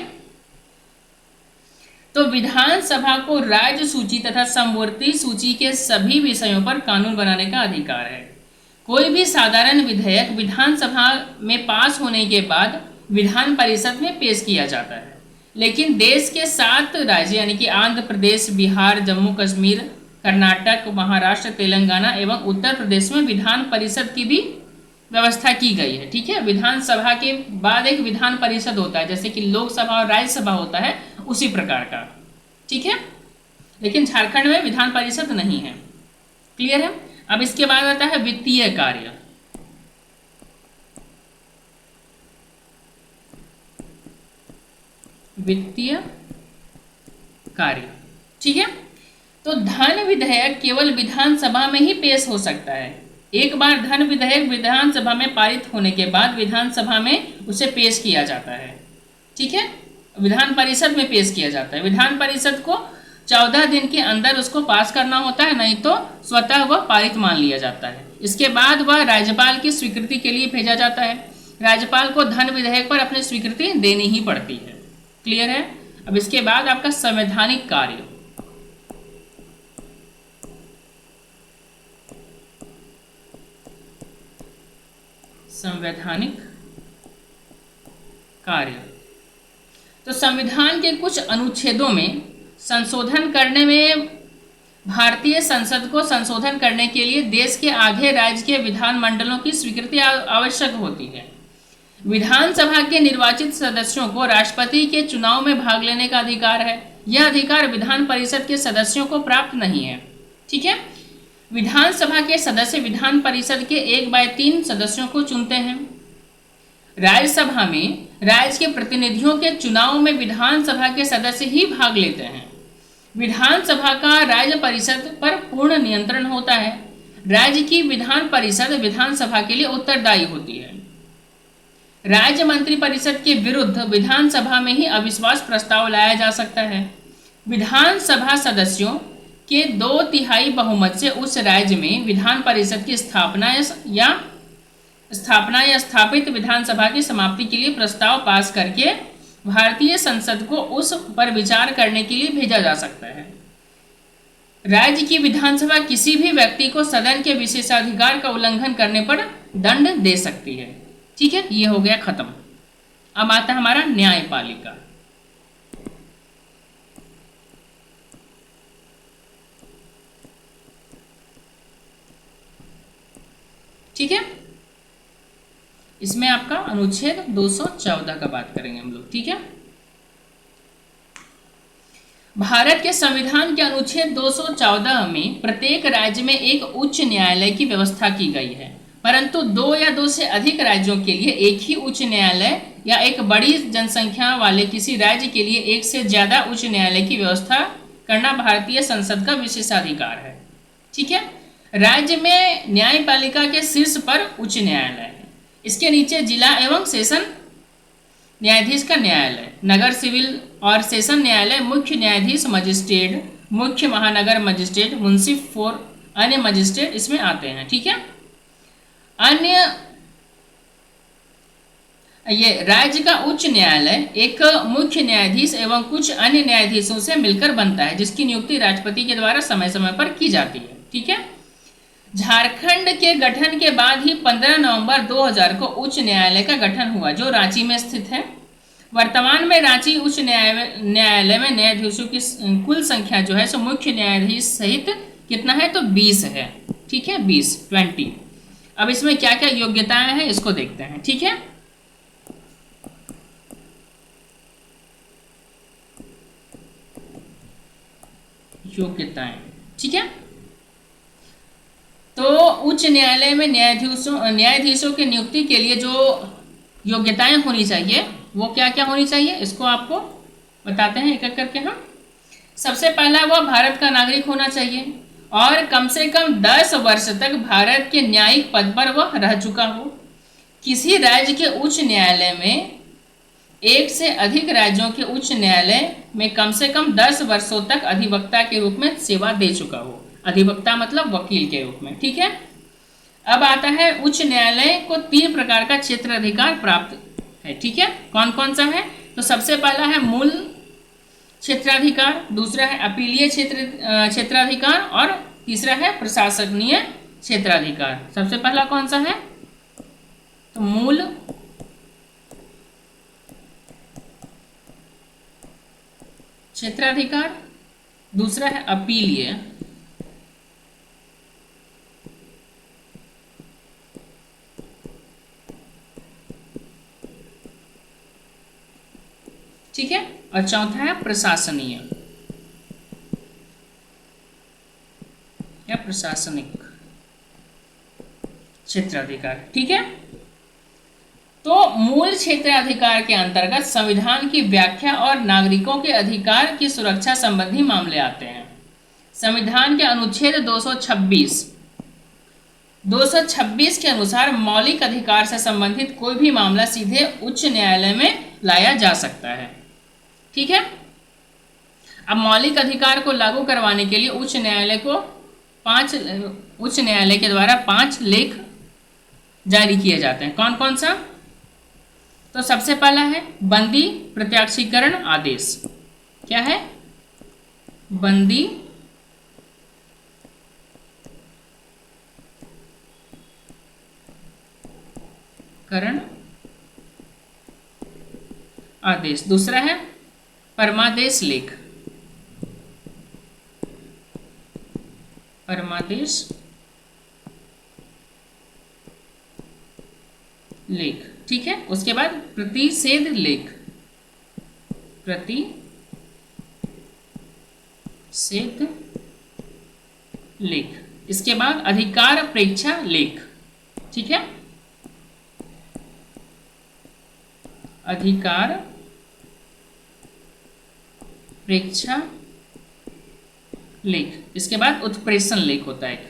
तो विधानसभा को राज्य सूची तथा समवर्ती सूची के सभी विषयों पर कानून बनाने का अधिकार है। कोई भी साधारण विधेयक विधानसभा में पास होने के बाद विधान परिषद में पेश किया जाता है, लेकिन देश के 7 राज्य यानी कि आंध्र प्रदेश, बिहार, जम्मू कश्मीर, कर्नाटक, महाराष्ट्र, तेलंगाना एवं उत्तर प्रदेश में विधान परिषद की भी व्यवस्था की गई है। ठीक है, विधानसभा के बाद एक विधान परिषद होता है, जैसे कि लोकसभा और राज्यसभा होता है उसी प्रकार का। ठीक है, लेकिन झारखंड में विधान परिषद नहीं है। क्लियर है। अब इसके बाद आता है वित्तीय कार्य। वित्तीय कार्य। ठीक है, तो धन विधेयक केवल विधानसभा में ही पेश हो सकता है। एक बार धन विधेयक विधानसभा में पारित होने के बाद विधानसभा में उसे पेश किया जाता है। ठीक है, विधान परिषद में पेश किया जाता है। विधान परिषद को 14 दिन के अंदर उसको पास करना होता है, नहीं तो स्वतः वह पारित मान लिया जाता है। इसके बाद वह राज्यपाल की स्वीकृति के लिए भेजा जाता है। राज्यपाल को धन विधेयक पर अपनी स्वीकृति देनी ही पड़ती है। क्लियर है। अब इसके बाद आपका संवैधानिक कार्य। संवैधानिक कार्य, तो संविधान के कुछ अनुच्छेदों में संशोधन करने में भारतीय संसद को संशोधन करने के लिए देश के आधे राज्य के विधानमंडलों की स्वीकृति आवश्यक होती है। विधानसभा के निर्वाचित सदस्यों को राष्ट्रपति के चुनाव में भाग लेने का अधिकार है। यह अधिकार विधान परिषद के सदस्यों को प्राप्त नहीं है। ठीक है। विधानसभा के सदस्य विधान परिषद के 1/3 सदस्यों को चुनते हैं। राज्यसभा में राज्य के प्रतिनिधियों के चुनाव में विधानसभा के सदस्य ही भाग लेते हैं। विधानसभा का राज्य परिषद पर पूर्ण नियंत्रण होता है। राज्य की विधान परिषद विधानसभा के लिए उत्तरदायी होती है। राज्य मंत्रिपरिषद के विरुद्ध विधानसभा में ही अविश्वास प्रस्ताव लाया जा सकता है। विधानसभा सदस्यों के 2/3 बहुमत से उस राज्य में विधान परिषद की स्थापना या स्थापित विधानसभा की समाप्ति के लिए प्रस्ताव पास करके भारतीय संसद को उस पर विचार करने के लिए भेजा जा सकता है। राज्य की विधानसभा किसी भी व्यक्ति को सदन के विशेषाधिकार का उल्लंघन करने पर दंड दे सकती है। ठीक है, ये हो गया खत्म। अब आता है हमारा न्यायपालिका। ठीक है, इसमें आपका अनुच्छेद 214 का बात करेंगे हम लोग। ठीक है, भारत के संविधान के अनुच्छेद 214 में प्रत्येक राज्य में एक उच्च न्यायालय की व्यवस्था की गई है, परंतु 2 या 2 से अधिक राज्यों के लिए एक ही उच्च न्यायालय या एक बड़ी जनसंख्या वाले किसी राज्य के लिए एक से ज्यादा उच्च न्यायालय की व्यवस्था करना भारतीय संसद का विशेषाधिकार है। ठीक है, राज्य में न्यायपालिका के शीर्ष पर उच्च न्यायालय है। इसके नीचे जिला एवं सेशन न्यायाधीश का न्यायालय, नगर सिविल और सेशन न्यायालय, मुख्य न्यायाधीश मजिस्ट्रेट, मुख्य महानगर मजिस्ट्रेट, मुंसिफ और अन्य मजिस्ट्रेट इसमें आते हैं। ठीक है, अन्य ये राज्य का उच्च न्यायालय एक मुख्य न्यायाधीश एवं कुछ अन्य न्यायाधीशों से मिलकर बनता है, जिसकी नियुक्ति राष्ट्रपति के द्वारा समय समय पर की जाती है। ठीक है, झारखंड के गठन के बाद ही 15 नवंबर 2000 को उच्च न्यायालय का गठन हुआ, जो रांची में स्थित है। वर्तमान में रांची उच्च न्यायालय में न्यायाधीशों की कुल संख्या जो है सो मुख्य न्यायाधीश सहित कितना है तो 20 है। ठीक है, 20। अब इसमें क्या क्या योग्यताएं हैं इसको देखते हैं। ठीक है, योग्यताएं। ठीक है, तो उच्च न्यायालय में न्यायाधीशों की नियुक्ति के लिए जो योग्यताएं होनी चाहिए वो क्या क्या होनी चाहिए इसको आपको बताते हैं एक एक करके हम। सबसे पहला वह भारत का नागरिक होना चाहिए और कम से कम 10 वर्ष तक भारत के न्यायिक पद पर वह रह चुका हो। किसी राज्य के उच्च न्यायालय में एक से अधिक राज्यों के उच्च न्यायालय में कम से कम 10 वर्षों तक अधिवक्ता के रूप में सेवा दे चुका हो। अधिवक्ता मतलब वकील के रूप में। ठीक है, अब आता है उच्च न्यायालय को 3 प्रकार का क्षेत्राधिकार प्राप्त है। ठीक है, कौन कौन सा है तो सबसे पहला है मूल क्षेत्राधिकार, दूसरा है अपीलीय क्षेत्राधिकार और तीसरा है प्रशासकीय क्षेत्राधिकार। सबसे पहला कौन सा है तो मूल क्षेत्राधिकार, दूसरा है अपीलीय, ठीक है, और चौथा है प्रशासनीय या प्रशासनिक क्षेत्राधिकार। ठीक है, तो मूल क्षेत्राधिकार के अंतर्गत संविधान की व्याख्या और नागरिकों के अधिकार की सुरक्षा संबंधी मामले आते हैं। संविधान के अनुच्छेद 226 के अनुसार मौलिक अधिकार से संबंधित कोई भी मामला सीधे उच्च न्यायालय में लाया जा सकता है। ठीक है, अब मौलिक अधिकार को लागू करवाने के लिए उच्च न्यायालय के द्वारा 5 लेख जारी किए जाते हैं। कौन कौन सा तो सबसे पहला है बंदी प्रत्याक्षीकरण आदेश। क्या है? बंदी करण आदेश। दूसरा है परमादेश लेख। परमादेश लेख, ठीक है। उसके बाद प्रतिषेध लेख। प्रतिषेध लेख। इसके बाद अधिकार प्रेक्षा लेख, ठीक है। अधिकार प्रेक्षा लेख। इसके बाद उत्प्रेषण लेख होता है एक।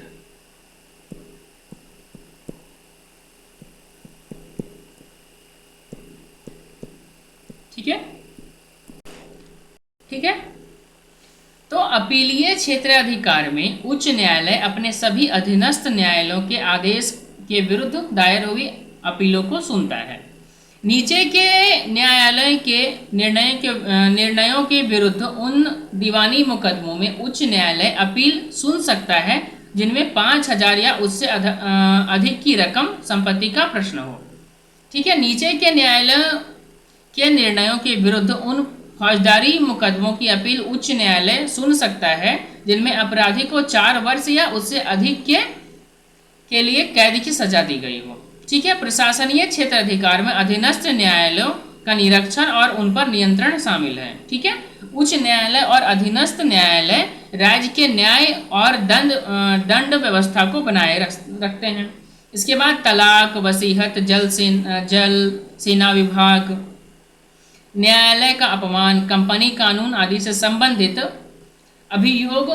ठीक है, ठीक है। तो अपीलीय क्षेत्र अधिकार में उच्च न्यायालय अपने सभी अधीनस्थ न्यायालयों के आदेश के विरुद्ध दायर हुई अपीलों को सुनता है। नीचे के न्यायालय के निर्णयों के विरुद्ध उन दीवानी मुकदमों में उच्च न्यायालय अपील सुन सकता है जिनमें 5,000 या उससे अधिक की रकम संपत्ति का प्रश्न हो। ठीक है, नीचे के न्यायालय के निर्णयों के विरुद्ध उन फौजदारी मुकदमों की अपील उच्च न्यायालय सुन सकता है जिनमें अपराधी को 4 वर्ष या उससे अधिक के लिए कैद की सजा दी गई हो। ठीक है, प्रशासनीय क्षेत्र अधिकार में अधीनस्थ न्यायालयों का निरीक्षण और उन पर नियंत्रण शामिल है। ठीक है, उच्च न्यायालय और अधीनस्थ न्यायालय राज्य के न्याय और दंड व्यवस्था को बनाए रखते हैं। इसके बाद तलाक, वसीयत, जल सेना विभाग, न्यायालय का अपमान, कंपनी कानून आदि से संबंधित अभियोग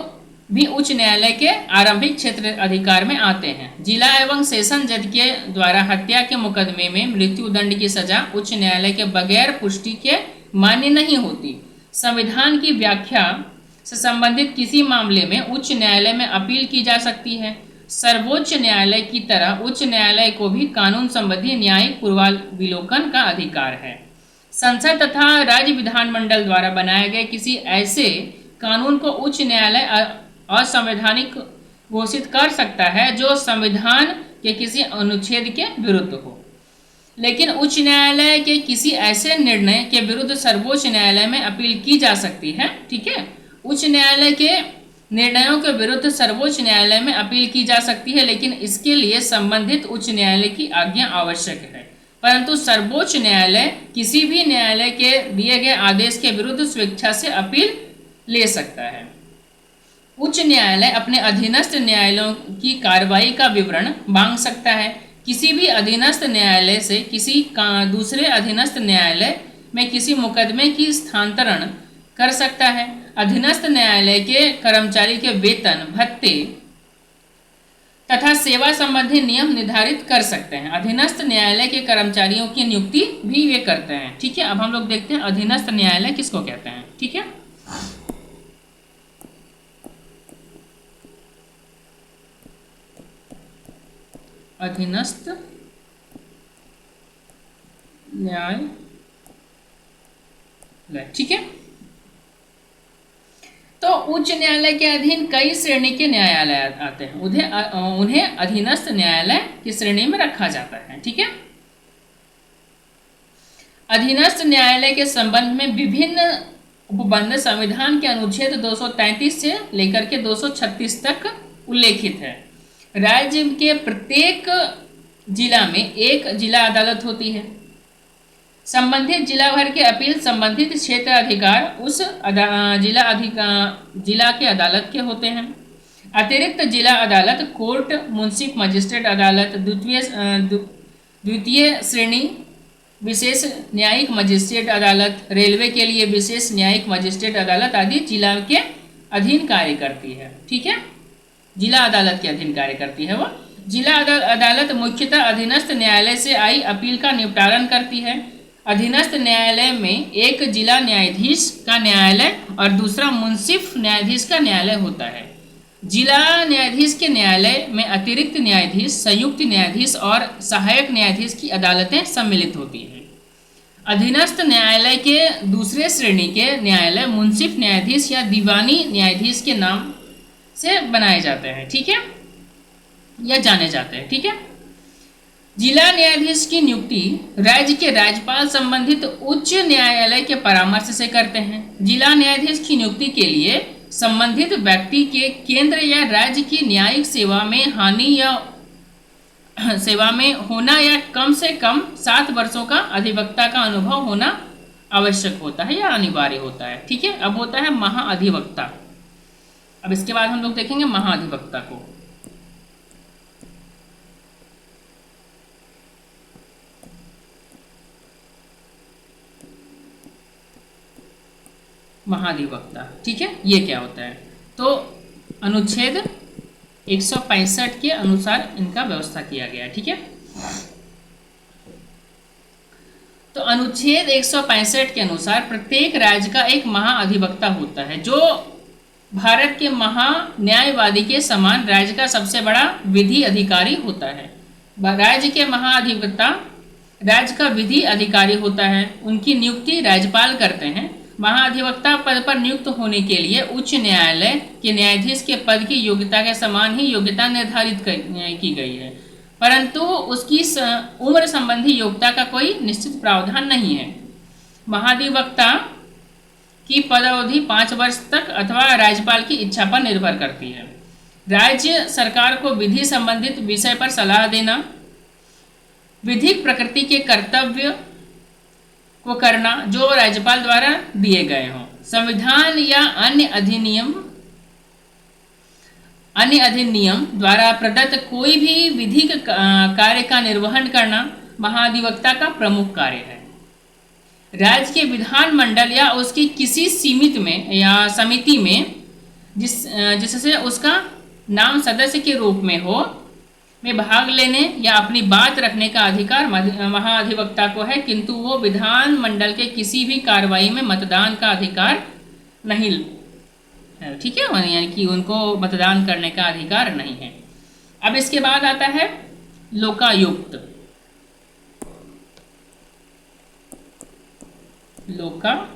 भी उच्च न्यायालय के आरंभिक क्षेत्र अधिकार में आते हैं। जिला एवं सेशन जज के द्वारा हत्या के मुकदमे में मृत्युदंड की सजा उच्च न्यायालय के बगैर पुष्टि के मान्य नहीं होती। संविधान की व्याख्या से संबंधित किसी मामले में उच्च न्यायालय में अपील की जा सकती है। सर्वोच्च न्यायालय की तरह उच्च न्यायालय को भी कानून संबंधी न्यायिक पूर्वावलोकन का अधिकार है। संसद तथा राज्य विधानमंडल द्वारा बनाए गए किसी ऐसे कानून को उच्च न्यायालय असंवैधानिक घोषित कर सकता है जो संविधान के किसी अनुच्छेद के विरुद्ध हो। लेकिन उच्च न्यायालय के किसी ऐसे निर्णय के विरुद्ध सर्वोच्च न्यायालय में अपील की जा सकती है। ठीक है, उच्च न्यायालय के निर्णयों के विरुद्ध सर्वोच्च न्यायालय में अपील की जा सकती है, लेकिन इसके लिए संबंधित उच्च न्यायालय की आज्ञा आवश्यक है। परंतु सर्वोच्च न्यायालय किसी भी न्यायालय के दिए गए आदेश के विरुद्ध स्वेच्छा से अपील ले सकता है। उच्च न्यायालय अपने अधीनस्थ न्यायालयों की कार्रवाई का विवरण मांग सकता है। किसी भी अधीनस्थ न्यायालय से किसी दूसरे अधीनस्थ न्यायालय में किसी मुकदमे की स्थानांतरण कर सकता है। अधीनस्थ न्यायालय के कर्मचारी के वेतन, भत्ते तथा सेवा संबंधी नियम निर्धारित कर सकते हैं। अधीनस्थ न्यायालय के कर्मचारियों की नियुक्ति भी वे करते हैं। ठीक है, अब हम लोग देखते हैं अधीनस्थ न्यायालय किसको कहते हैं। ठीक है, अधीनस्थ न्यायालय। ठीक है, तो उच्च न्यायालय के अधीन कई श्रेणी के न्यायालय आते हैं, उन्हें अधीनस्थ न्यायालय की श्रेणी में रखा जाता है। ठीक है, अधीनस्थ न्यायालय के संबंध में विभिन्न उपबंध संविधान के अनुच्छेद 233 से लेकर के 236 तक उल्लेखित है। राज्य के प्रत्येक जिला में एक जिला अदालत होती है। संबंधित जिला भर के अपील संबंधित क्षेत्र अधिकार उस जिला के अदालत के होते हैं। अतिरिक्त जिला अदालत, कोर्ट, मुंसिफ मजिस्ट्रेट अदालत, द्वितीय श्रेणी विशेष न्यायिक मजिस्ट्रेट अदालत, रेलवे के लिए विशेष न्यायिक मजिस्ट्रेट अदालत आदि जिला के अधीन कार्य करती है। ठीक है, जिला अदालत के अधीन कार्य करती है। वो जिला अदालत मुख्यतः अधीनस्थ न्यायालय से आई अपील का निपटारण करती है। अधीनस्थ न्यायालय में एक जिला न्यायाधीश का न्यायालय और दूसरा मुंसिफ न्यायाधीश का न्यायालय होता है। जिला न्यायाधीश के न्यायालय में अतिरिक्त न्यायाधीश, संयुक्त न्यायाधीश और सहायक न्यायाधीश की अदालतें सम्मिलित होती हैं। अधीनस्थ न्यायालय के दूसरे श्रेणी के न्यायालय मुंसिफ न्यायाधीश या दीवानी न्यायाधीश के नाम से बनाए जाते हैं, ठीक है, या जाने जाते हैं, ठीक है। जिला न्यायाधीश की नियुक्ति राज्य के राज्यपाल संबंधित उच्च न्यायालय के परामर्श से करते हैं। जिला न्यायाधीश की नियुक्ति के लिए संबंधित व्यक्ति के केंद्र या राज्य की न्यायिक सेवा में हानि या सेवा में होना या कम से कम 7 वर्षों का अधिवक्ता का अनुभव होना आवश्यक होता है या अनिवार्य होता है, ठीक है। अब होता है महाअधिवक्ता। अब इसके बाद हम लोग देखेंगे महाअधिवक्ता को। महाधिवक्ता, ठीक है, ये क्या होता है? तो अनुच्छेद 165 के अनुसार इनका व्यवस्था किया गया है, ठीक है। तो अनुच्छेद 165 के अनुसार प्रत्येक राज्य का एक महाअधिवक्ता होता है, जो भारत के महान्यायवादी के समान राज्य का सबसे बड़ा विधि अधिकारी होता है। राज्य के महाअधिवक्ता राज्य का विधि अधिकारी होता है। उनकी नियुक्ति राज्यपाल करते हैं। महाअधिवक्ता पद पर नियुक्त होने के लिए उच्च न्यायालय के न्यायाधीश के पद की योग्यता के समान ही योग्यता निर्धारित की गई है, परंतु उसकी उम्र संबंधी योग्यता का कोई निश्चित प्रावधान नहीं है। महाधिवक्ता की पदावधि 5 वर्ष तक अथवा राज्यपाल की इच्छा पर निर्भर करती है। राज्य सरकार को विधि संबंधित विषय पर सलाह देना, विधिक प्रकृति के कर्तव्य को करना जो राज्यपाल द्वारा दिए गए हों, संविधान या अन्य अधिनियम द्वारा प्रदत्त कोई भी विधिक कार्य का निर्वहन करना महाधिवक्ता का प्रमुख कार्य है। राज्य के विधानमंडल या उसकी किसी सीमित में या समिति में जिससे उसका नाम सदस्य के रूप में हो में भाग लेने या अपनी बात रखने का अधिकार महाधिवक्ता को है, किंतु वो विधानमंडल के किसी भी कार्रवाई में मतदान का अधिकार नहीं है, ठीक है, यानी कि उनको मतदान करने का अधिकार नहीं है। अब इसके बाद आता है लोकायुक्त। लोकायुक्त,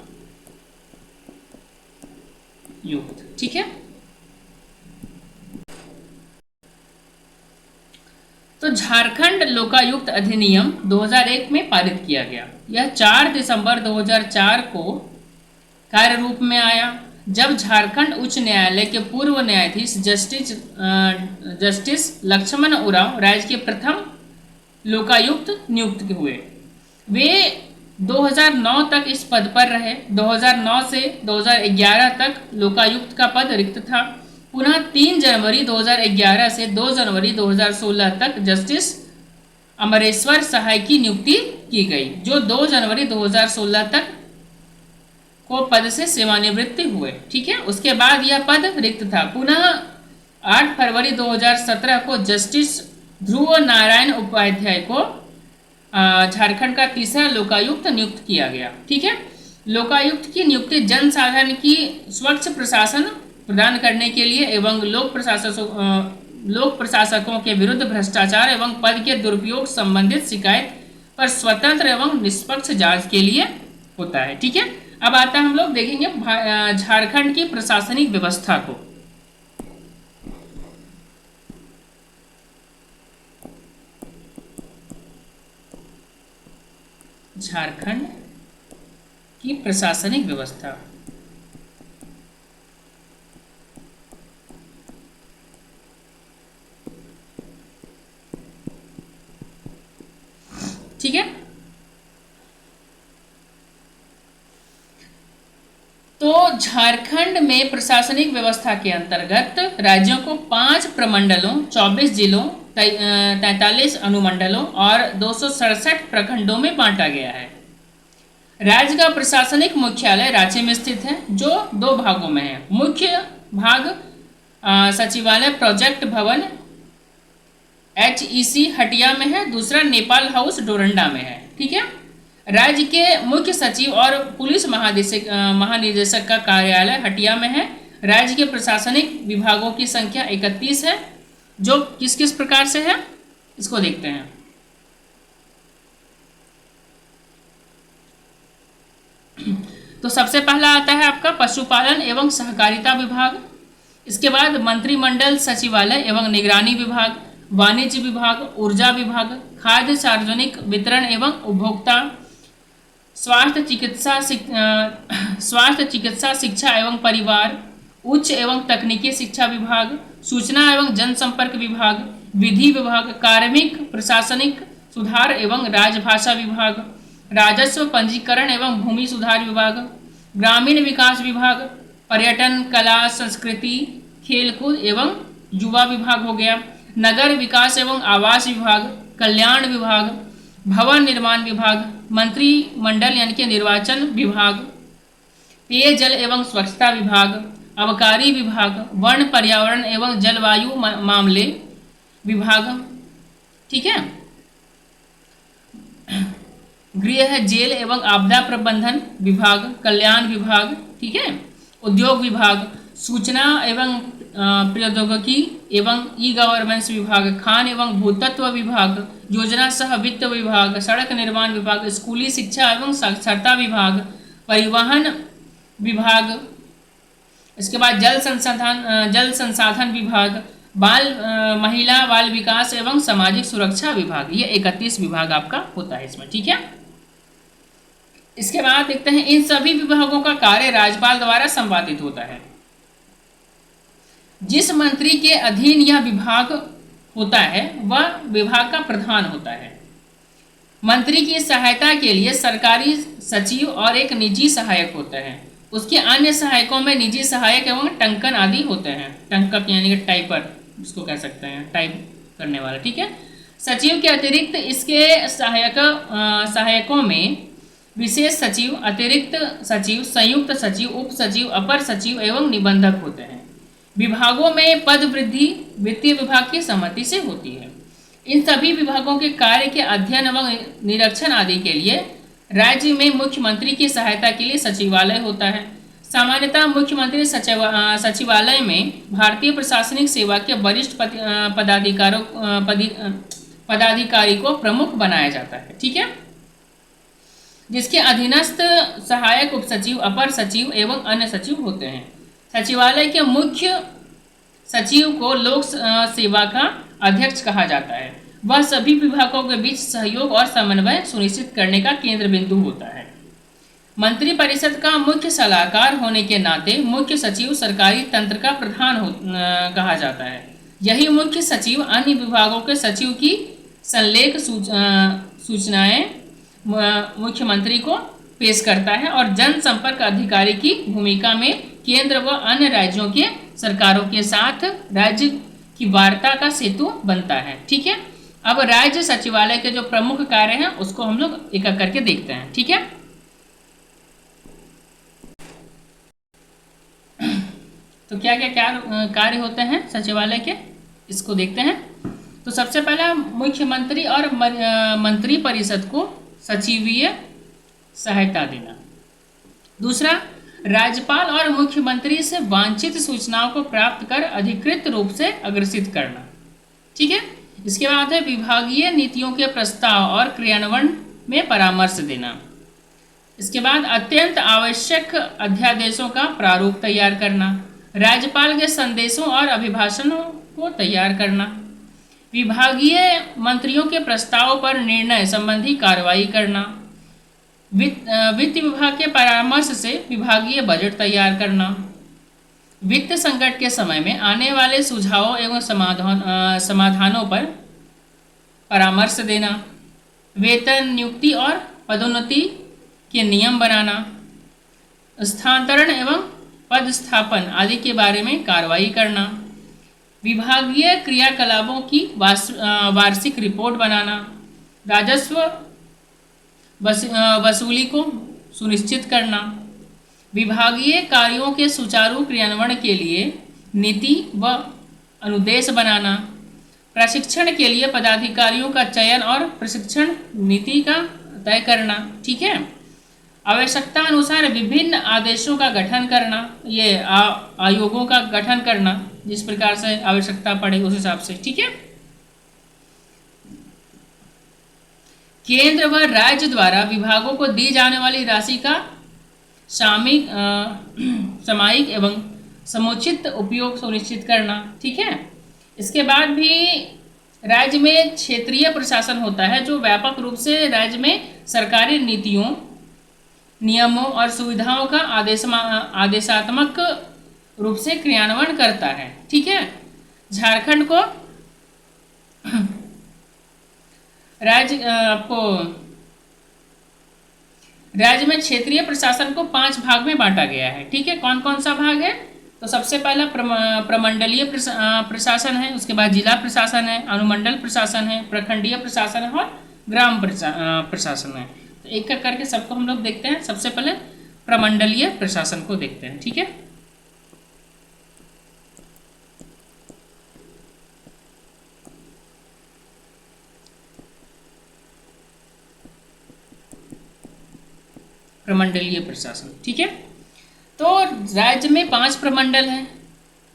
ठीक है। तो झारखंड लोकायुक्त अधिनियम 2001 में पारित किया गया। यह 4 दिसंबर 2004 को कार्य रूप में आया, जब झारखंड उच्च न्यायालय के पूर्व न्यायाधीश जस्टिस लक्ष्मण उरांव राज्य के प्रथम लोकायुक्त नियुक्त हुए। वे 2009 तक इस पद पर रहे। 2009 से 2011 तक लोकायुक्त का पद रिक्त था। पुनः 3 जनवरी 2011 से 2 जनवरी 2016 तक जस्टिस अमरेश्वर सहाय की नियुक्ति की गई, जो 2 जनवरी 2016 तक को पद से सेवानिवृत्ति हुए, ठीक है। उसके बाद यह पद रिक्त था। पुनः 8 फरवरी 2017 को जस्टिस ध्रुव नारायण उपाध्याय को झारखंड का तीसरा लोकायुक्त नियुक्त किया गया, ठीक है। लोकायुक्त की नियुक्ति जन साधारण की स्वच्छ प्रशासन प्रदान करने के लिए एवं लोक प्रशासकों के विरुद्ध भ्रष्टाचार एवं पद के दुरुपयोग संबंधित शिकायत पर स्वतंत्र एवं निष्पक्ष जांच के लिए होता है, ठीक है। अब आता है हम लोग देखेंगे झारखंड की प्रशासनिक व्यवस्था को। झारखंड की प्रशासनिक व्यवस्था, ठीक है। तो झारखंड में प्रशासनिक व्यवस्था के अंतर्गत राज्यों को 5 प्रमंडलों, 24 जिलों, 43 अनुमंडलों और 267 प्रखंडों में बांटा गया है। राज्य का प्रशासनिक मुख्यालय रांची में स्थित है, जो 2 भागों में है। मुख्य भाग सचिवालय प्रोजेक्ट भवन HEC हटिया में है, दूसरा नेपाल हाउस डोरंडा में है, ठीक है। राज्य के मुख्य सचिव और पुलिस महानिदेशक का कार्यालय हटिया में है। राज्य के प्रशासनिक विभागों की संख्या 31 है, जो किस किस प्रकार से है इसको देखते हैं। तो सबसे पहला आता है आपका पशुपालन एवं सहकारिता विभाग। इसके बाद मंत्रिमंडल सचिवालय एवं निगरानी विभाग, वाणिज्य विभाग, ऊर्जा विभाग, खाद्य सार्वजनिक वितरण एवं उपभोक्ता, स्वास्थ्य चिकित्सा शिक्षा एवं परिवार, उच्च एवं तकनीकी शिक्षा विभाग, सूचना एवं जनसंपर्क विभाग, विधि विभाग, कार्मिक प्रशासनिक सुधार एवं राजभाषा विभाग, राजस्व पंजीकरण एवं भूमि सुधार विभाग, ग्रामीण विकास विभाग, पर्यटन, कला संस्कृति, खेलकूद एवं युवा विभाग हो गया, नगर विकास एवं आवास विभाग, कल्याण विभाग, भवन निर्माण विभाग, मंत्रिमंडल यानी कि निर्वाचन विभाग, पेयजल एवं स्वच्छता विभाग, आबकारी विभाग, वन पर्यावरण एवं जलवायु मामले विभाग, ठीक है, गृह जेल एवं आपदा प्रबंधन विभाग, कल्याण विभाग, ठीक है, उद्योग विभाग, सूचना एवं प्रौद्योगिकी एवं ई गवर्नेंस विभाग, खान एवं भूतत्व विभाग, योजना सह वित्त विभाग, सड़क निर्माण विभाग, स्कूली शिक्षा एवं साक्षरता विभाग, परिवहन विभाग, इसके बाद जल संसाधन विभाग, महिला बाल विकास एवं सामाजिक सुरक्षा विभाग। ये 31 विभाग आपका होता है इसमें, ठीक है। इसके बाद देखते हैं इन सभी विभागों का कार्य राज्यपाल द्वारा संपादित होता है। जिस मंत्री के अधीन यह विभाग होता है वह विभाग का प्रधान होता है। मंत्री की सहायता के लिए सरकारी सचिव और एक निजी सहायक होता है। उसके अन्य सहायकों में निजी सहायक एवं टंकन आदि होते हैं। टंकक यानी कि टाइपर इसको कह सकते हैं, टाइप करने वाला, ठीक है। सचिव के अतिरिक्त इसके सहायकों में विशेष सचिव, अतिरिक्त सचिव, संयुक्त सचिव, उप सचिव, अपर सचिव एवं निबंधक होते हैं। विभागों में पद वृद्धि वित्तीय विभाग की सहमति से होती है। इन सभी विभागों के कार्य के अध्ययन एवं निरीक्षण आदि के लिए राज्य में मुख्यमंत्री की सहायता के लिए सचिवालय होता है। सामान्यतः मुख्यमंत्री सचिवालय में भारतीय प्रशासनिक सेवा के वरिष्ठ पदाधिकारी को प्रमुख बनाया जाता है, ठीक है, जिसके अधीनस्थ सहायक उप सचिव, अपर सचिव एवं अन्य सचिव होते हैं। सचिवालय के मुख्य सचिव को लोक सेवा का अध्यक्ष कहा जाता है। वह सभी विभागों के बीच सहयोग और समन्वय सुनिश्चित करने का केंद्र बिंदु होता है। मंत्रिपरिषद का मुख्य सलाहकार होने के नाते मुख्य सचिव सरकारी तंत्र का प्रधान कहा जाता है। यही मुख्य सचिव अन्य विभागों के सचिव की संलेख सूचनाएं मुख्यमंत्री को पेश करता है और जनसंपर्क अधिकारी की भूमिका में केंद्र व अन्य राज्यों के सरकारों के साथ राज्य की वार्ता का सेतु बनता है, ठीक है। अब राज्य सचिवालय के जो प्रमुख कार्य हैं उसको हम लोग एक एक करके देखते हैं, ठीक है। तो क्या क्या कार्य होते हैं सचिवालय के, इसको देखते हैं। तो सबसे पहला मुख्यमंत्री और मंत्री परिषद को सचिवीय सहायता देना। दूसरा, राज्यपाल और मुख्यमंत्री से वांछित सूचनाओं को प्राप्त कर अधिकृत रूप से अग्रेसित करना, ठीक है। इसके बाद है विभागीय नीतियों के प्रस्ताव और क्रियान्वयन में परामर्श देना। इसके बाद अत्यंत आवश्यक अध्यादेशों का प्रारूप तैयार करना, राज्यपाल के संदेशों और अभिभाषणों को तैयार करना, विभागीय मंत्रियों के प्रस्ताव पर निर्णय संबंधी कार्रवाई करना, वित्त विभाग के परामर्श से विभागीय बजट तैयार करना, वित्त संकट के समय में आने वाले सुझावों एवं समाधानों पर परामर्श देना, वेतन, नियुक्ति और पदोन्नति के नियम बनाना, स्थानांतरण एवं पदस्थापन आदि के बारे में कार्रवाई करना, विभागीय क्रियाकलापों की वार्षिक रिपोर्ट बनाना, राजस्व वसूली को सुनिश्चित करना, विभागीय कार्यों के सुचारू क्रियान्वयन के लिए नीति व अनुदेश बनाना, प्रशिक्षण के लिए पदाधिकारियों का चयन और प्रशिक्षण नीति का तय करना, ठीक है। आवश्यकता अनुसार विभिन्न आदेशों का गठन करना, ये आयोगों का गठन करना जिस प्रकार से आवश्यकता पड़े उस हिसाब से, ठीक है। केंद्र व राज्य द्वारा विभागों को दी जाने वाली राशि का सामयिक सामयिक एवं समुचित उपयोग सुनिश्चित करना। ठीक है, इसके बाद भी राज्य में क्षेत्रीय प्रशासन होता है जो व्यापक रूप से राज्य में सरकारी नीतियों, नियमों और सुविधाओं का आदेशात्मक रूप से क्रियान्वयन करता है। ठीक है, झारखंड को राज्य में क्षेत्रीय प्रशासन को 5 भाग में बांटा गया है। ठीक है, कौन कौन सा भाग है? तो सबसे पहला प्रमंडलीय प्रशासन है, उसके बाद जिला प्रशासन है, अनुमंडल प्रशासन है, प्रखंडीय प्रशासन है और ग्राम प्रशासन है। तो एक एक करके सबको हम लोग देखते हैं। सबसे पहले प्रमंडलीय प्रशासन को देखते हैं। ठीक है, प्रमंडलीय प्रशासन। ठीक है, तो राज्य में 5 प्रमंडल हैं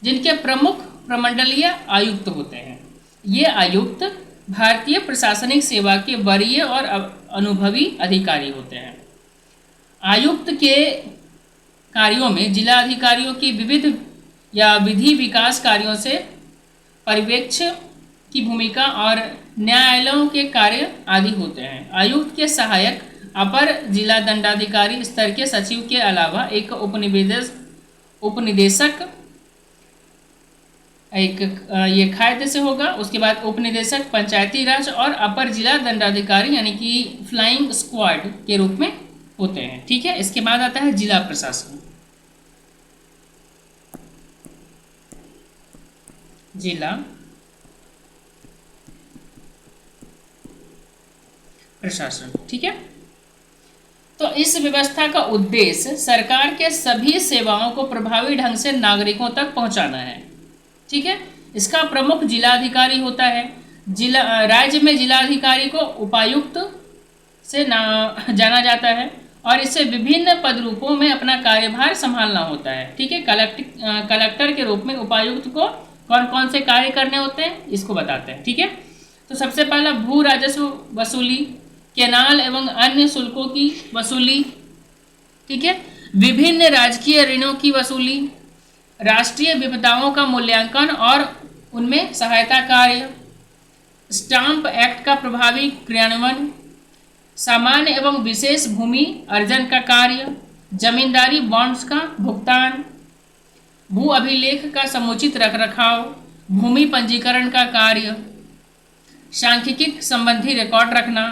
जिनके प्रमुख प्रमंडलीय आयुक्त होते हैं। ये आयुक्त भारतीय प्रशासनिक सेवा के वरीय और अनुभवी अधिकारी होते हैं। आयुक्त के कार्यों में जिला अधिकारियों की विविध या विधि विकास कार्यों से पर्यवेक्षक की भूमिका और न्यायालयों के कार्य आदि होते हैं। आयुक्त के सहायक अपर जिला दंडाधिकारी स्तर के सचिव के अलावा एक उपनिदेशक एक ये खाद्य से होगा, उसके बाद उपनिदेशक पंचायती राज और अपर जिला दंडाधिकारी यानी कि फ्लाइंग स्क्वाड के रूप में होते हैं। ठीक है, इसके बाद आता है जिला प्रशासन। जिला प्रशासन। ठीक है, तो इस व्यवस्था का उद्देश्य सरकार के सभी सेवाओं को प्रभावी ढंग से नागरिकों तक पहुंचाना है। ठीक है, इसका प्रमुख जिलाधिकारी होता है। राज्य में जिलाधिकारी को उपायुक्त से जाना जाता है और इसे विभिन्न पद रूपों में अपना कार्यभार संभालना होता है। ठीक है, कलेक्टर के रूप में उपायुक्त को कौन कौन से कार्य करने होते हैं इसको बताते हैं। ठीक है, तो सबसे पहला भू राजस्व वसूली, केनाल एवं अन्य शुल्कों की वसूली। ठीक है, विभिन्न राजकीय ऋणों की वसूली, राष्ट्रीय विपदाओं का मूल्यांकन और उनमें सहायता कार्य, स्टाम्प एक्ट का प्रभावी क्रियान्वयन, सामान्य एवं विशेष भूमि अर्जन का कार्य, जमींदारी बॉन्ड्स का भुगतान, भू अभिलेख का समुचित रखरखाव, भूमि पंजीकरण का कार्य, सांख्यिकी संबंधी रिकॉर्ड रखना।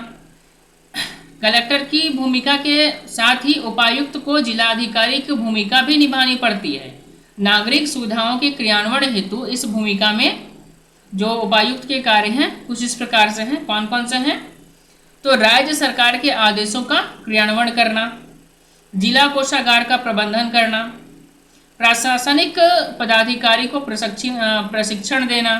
कलेक्टर की भूमिका के साथ ही उपायुक्त को जिलाधिकारी की भूमिका भी निभानी पड़ती है। नागरिक सुविधाओं के क्रियान्वयन हेतु इस भूमिका में जो उपायुक्त के कार्य हैं कुछ इस प्रकार से हैं। कौन कौन से हैं? तो राज्य सरकार के आदेशों का क्रियान्वयन करना, जिला कोषागार का प्रबंधन करना, प्रशासनिक पदाधिकारी को प्रशिक्षण देना,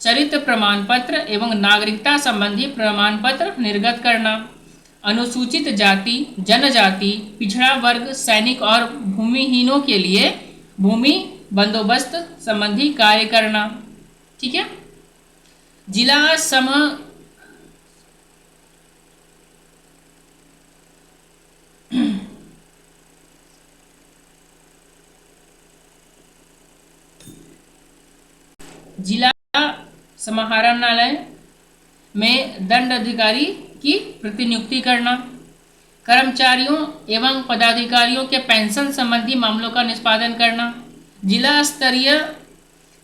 चरित्र प्रमाण पत्र एवं नागरिकता संबंधी प्रमाण पत्र निर्गत करना, अनुसूचित जाति, जनजाति, पिछड़ा वर्ग, सैनिक और भूमिहीनों के लिए भूमि बंदोबस्त संबंधी कार्य करना। ठीक है, जिला जिला समाहरणालय में दंड अधिकारी की प्रतिनियुक्ति करना, कर्मचारियों एवं पदाधिकारियों के पेंशन संबंधी मामलों का निष्पादन करना, जिला स्तरीय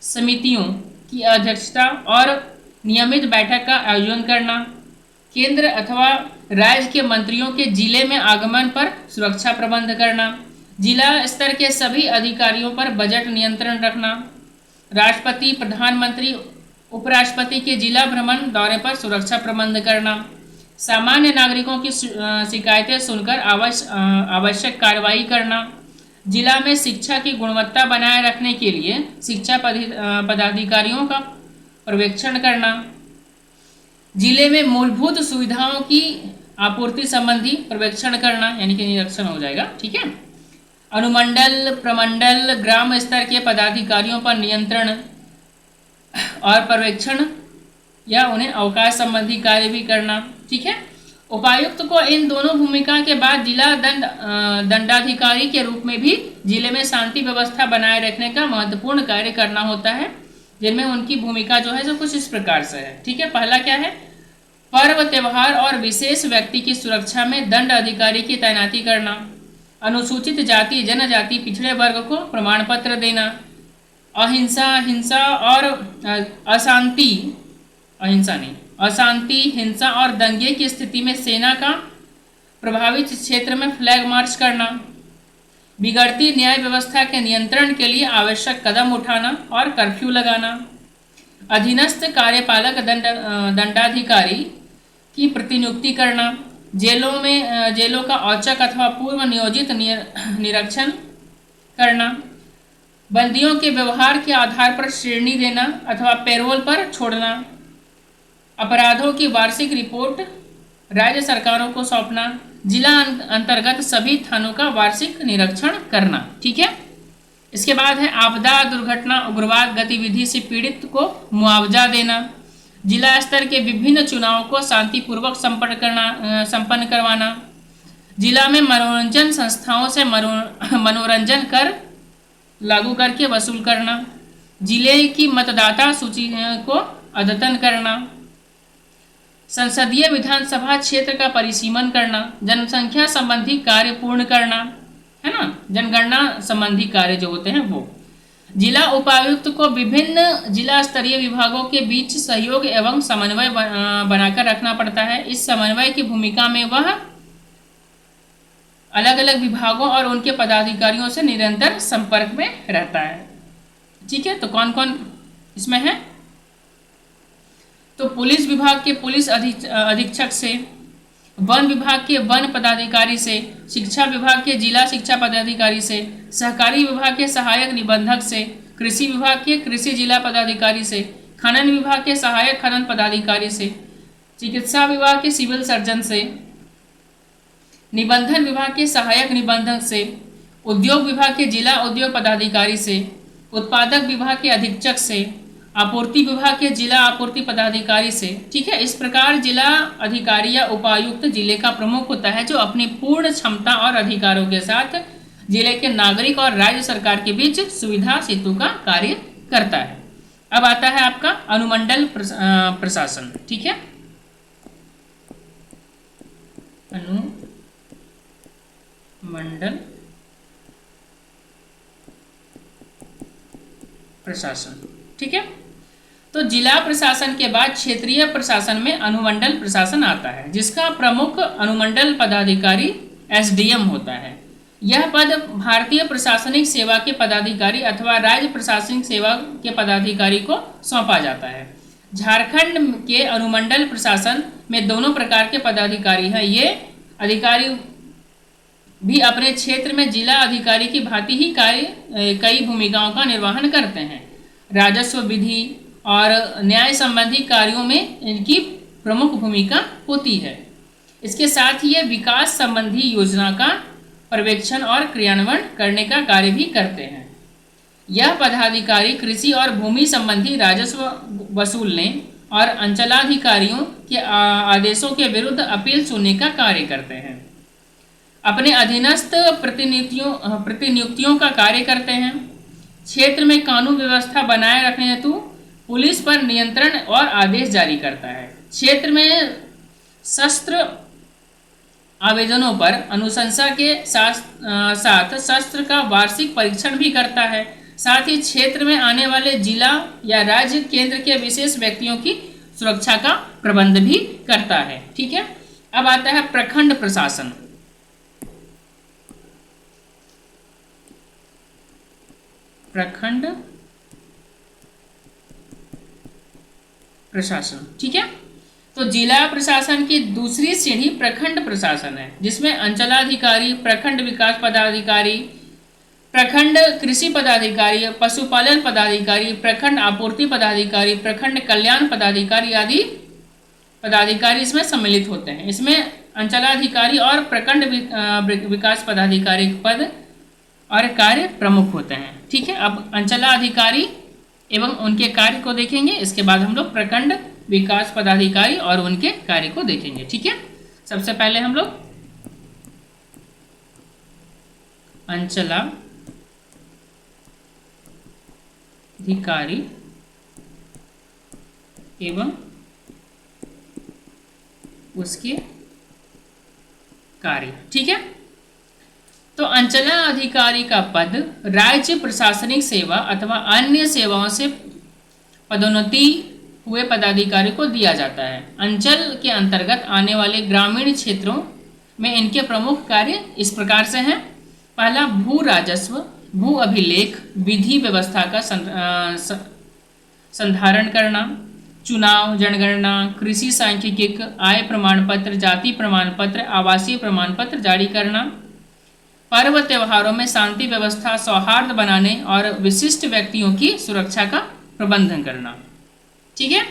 समितियों की अध्यक्षता और नियमित बैठक का आयोजन करना, केंद्र अथवा राज्य के मंत्रियों के जिले में आगमन पर सुरक्षा प्रबंध करना, जिला स्तर के सभी अधिकारियों पर बजट नियंत्रण रखना, राष्ट्रपति, प्रधानमंत्री, उपराष्ट्रपति के जिला भ्रमण दौरे पर सुरक्षा प्रबंध करना, सामान्य नागरिकों की शिकायतें सुनकर आवश्यक कार्रवाई करना, जिला में शिक्षा की गुणवत्ता बनाए रखने के लिए शिक्षा पदाधिकारियों का पर्यवेक्षण करना, जिले में मूलभूत सुविधाओं की आपूर्ति संबंधी पर्यवेक्षण करना यानी कि निरीक्षण हो जाएगा। ठीक है, अनुमंडल, प्रमंडल, ग्राम स्तर के पदाधिकारियों पर नियंत्रण और पर्यवेक्षण या उन्हें अवकाश संबंधी कार्य भी करना। ठीक है, उपायुक्त को इन दोनों भूमिका के बाद जिला दंडाधिकारी के रूप में भी जिले में शांति व्यवस्था बनाए रखने का महत्वपूर्ण कार्य करना होता है, जिनमें उनकी भूमिका जो है जो कुछ इस प्रकार से है। ठीक है, पहला क्या है, पर्व त्योहार और विशेष व्यक्ति की सुरक्षा में दंड अधिकारी की तैनाती करना, अनुसूचित जाति जनजाति पिछड़े वर्ग को प्रमाण पत्र देना, अहिंसा हिंसा और अशांति अहिंसा नहीं अशांति हिंसा और दंगे की स्थिति में सेना का प्रभावित क्षेत्र में फ्लैग मार्च करना, बिगड़ती न्याय व्यवस्था के नियंत्रण के लिए आवश्यक कदम उठाना और कर्फ्यू लगाना, अधीनस्थ कार्यपालक दंडाधिकारी की प्रतिनियुक्ति करना, जेलों का औचक अथवा पूर्व नियोजित निरीक्षण करना, बंदियों के व्यवहार के आधार पर श्रेणी देना अथवा पैरोल पर छोड़ना, अपराधों की वार्षिक रिपोर्ट राज्य सरकारों को सौंपना, जिला अंतर्गत सभी थानों का वार्षिक निरीक्षण करना। ठीक है, इसके बाद है आपदा दुर्घटना उग्रवाद गतिविधि से पीड़ित को मुआवजा देना, जिला स्तर के विभिन्न चुनावों को शांतिपूर्वक संपन्न करवाना, जिला में मनोरंजन संस्थाओं से मनोरंजन कर लागू करके वसूल करना, जिले की मतदाता सूची को अद्यतन करना, संसदीय विधानसभा क्षेत्र का परिसीमन करना, जनसंख्या संबंधी कार्य पूर्ण करना, है ना, जनगणना संबंधी कार्य जो होते हैं वो। जिला उपायुक्त को विभिन्न जिला स्तरीय विभागों के बीच सहयोग एवं समन्वय बनाकर रखना पड़ता है। इस समन्वय की भूमिका में वह अलग अलग विभागों और उनके पदाधिकारियों से निरंतर संपर्क में रहता है। ठीक है, तो कौन कौन इसमें है, तो पुलिस विभाग के पुलिस अधीक्षक से, वन विभाग के वन पदाधिकारी से, शिक्षा विभाग के जिला शिक्षा पदाधिकारी से, सहकारी विभाग के सहायक निबंधक से, कृषि विभाग के कृषि जिला पदाधिकारी से, खनन विभाग के सहायक खनन पदाधिकारी से, चिकित्सा विभाग के सिविल सर्जन से, निबंधन विभाग के सहायक निबंधक से, उद्योग विभाग के जिला उद्योग पदाधिकारी से, उत्पादक विभाग के अधीक्षक से, आपूर्ति विभाग के जिला आपूर्ति पदाधिकारी से। ठीक है, इस प्रकार जिला अधिकारी या उपायुक्त जिले का प्रमुख होता है, जो अपनी पूर्ण क्षमता और अधिकारों के साथ जिले के नागरिक और राज्य सरकार के बीच सुविधा सेतु का कार्य करता है। अब आता है आपका अनुमंडल प्रशासन। ठीक है, अनुमंडल प्रशासन। ठीक है, तो जिला प्रशासन के बाद क्षेत्रीय प्रशासन में अनुमंडल प्रशासन आता है, जिसका प्रमुख अनुमंडल पदाधिकारी एसडीएम होता है। यह पद भारतीय प्रशासनिक सेवा के पदाधिकारी अथवा राज्य प्रशासनिक सेवा के पदाधिकारी को सौंपा जाता है। झारखंड के अनुमंडल प्रशासन में दोनों प्रकार के पदाधिकारी हैं। ये अधिकारी भी अपने क्षेत्र में जिला अधिकारी की भांति ही कई भूमिकाओं का निर्वहन करते हैं। राजस्व विधि और न्याय संबंधी कार्यों में इनकी प्रमुख भूमिका होती है। इसके साथ ही ये विकास संबंधी योजना का पर्यवेक्षण और क्रियान्वयन करने का कार्य भी करते हैं। यह पदाधिकारी कृषि और भूमि संबंधी राजस्व वसूलने और अंचलाधिकारियों के आदेशों के विरुद्ध अपील सुनने का कार्य करते हैं। अपने अधीनस्थ प्रतिनियुक्तियों का कार्य करते हैं। क्षेत्र में कानून व्यवस्था बनाए रखने हेतु पुलिस पर नियंत्रण और आदेश जारी करता है। क्षेत्र में शस्त्र आवेदनों पर अनुशंसा के साथ शस्त्र का वार्षिक परीक्षण भी करता है। साथ ही क्षेत्र में आने वाले जिला या राज्य केंद्र के विशेष व्यक्तियों की सुरक्षा का प्रबंध भी करता है। ठीक है, अब आता है प्रखंड प्रशासन। प्रखंड प्रशासन। ठीक है, तो जिला प्रशासन की दूसरी श्रेणी प्रखंड प्रशासन है, जिसमें अंचलाधिकारी, प्रखंड विकास पदाधिकारी, प्रखंड कृषि पदाधिकारी, पशुपालन पदाधिकारी, प्रखंड आपूर्ति पदाधिकारी, प्रखंड कल्याण पदाधिकारी आदि पदाधिकारी इसमें सम्मिलित होते हैं। इसमें अंचलाधिकारी और प्रखंड विकास पदाधिकारी पद और कार्य प्रमुख होते हैं। ठीक है, अब अंचलाधिकारी एवं उनके कार्य को देखेंगे। इसके बाद हम लोग प्रखंड विकास पदाधिकारी और उनके कार्य को देखेंगे। ठीक है, सबसे पहले हम लोग अंचलाधिकारी एवं उसके कार्य, ठीक है। तो अंचलाधिकारी का पद राज्य प्रशासनिक सेवा अथवा अन्य सेवाओं से पदोन्नति हुए पदाधिकारी को दिया जाता है। अंचल के अंतर्गत आने वाले ग्रामीण क्षेत्रों में इनके प्रमुख कार्य इस प्रकार से हैं। पहला, भू राजस्व, भू अभिलेख, विधि व्यवस्था का संधारण करना, चुनाव, जनगणना, कृषि सांख्यिकी, आय प्रमाण पत्र, जाति प्रमाण पत्र, आवासीय प्रमाण पत्र जारी करना, पर्व त्योहारों में शांति व्यवस्था, सौहार्द बनाने और विशिष्ट व्यक्तियों की सुरक्षा का प्रबंधन करना, ठीक है।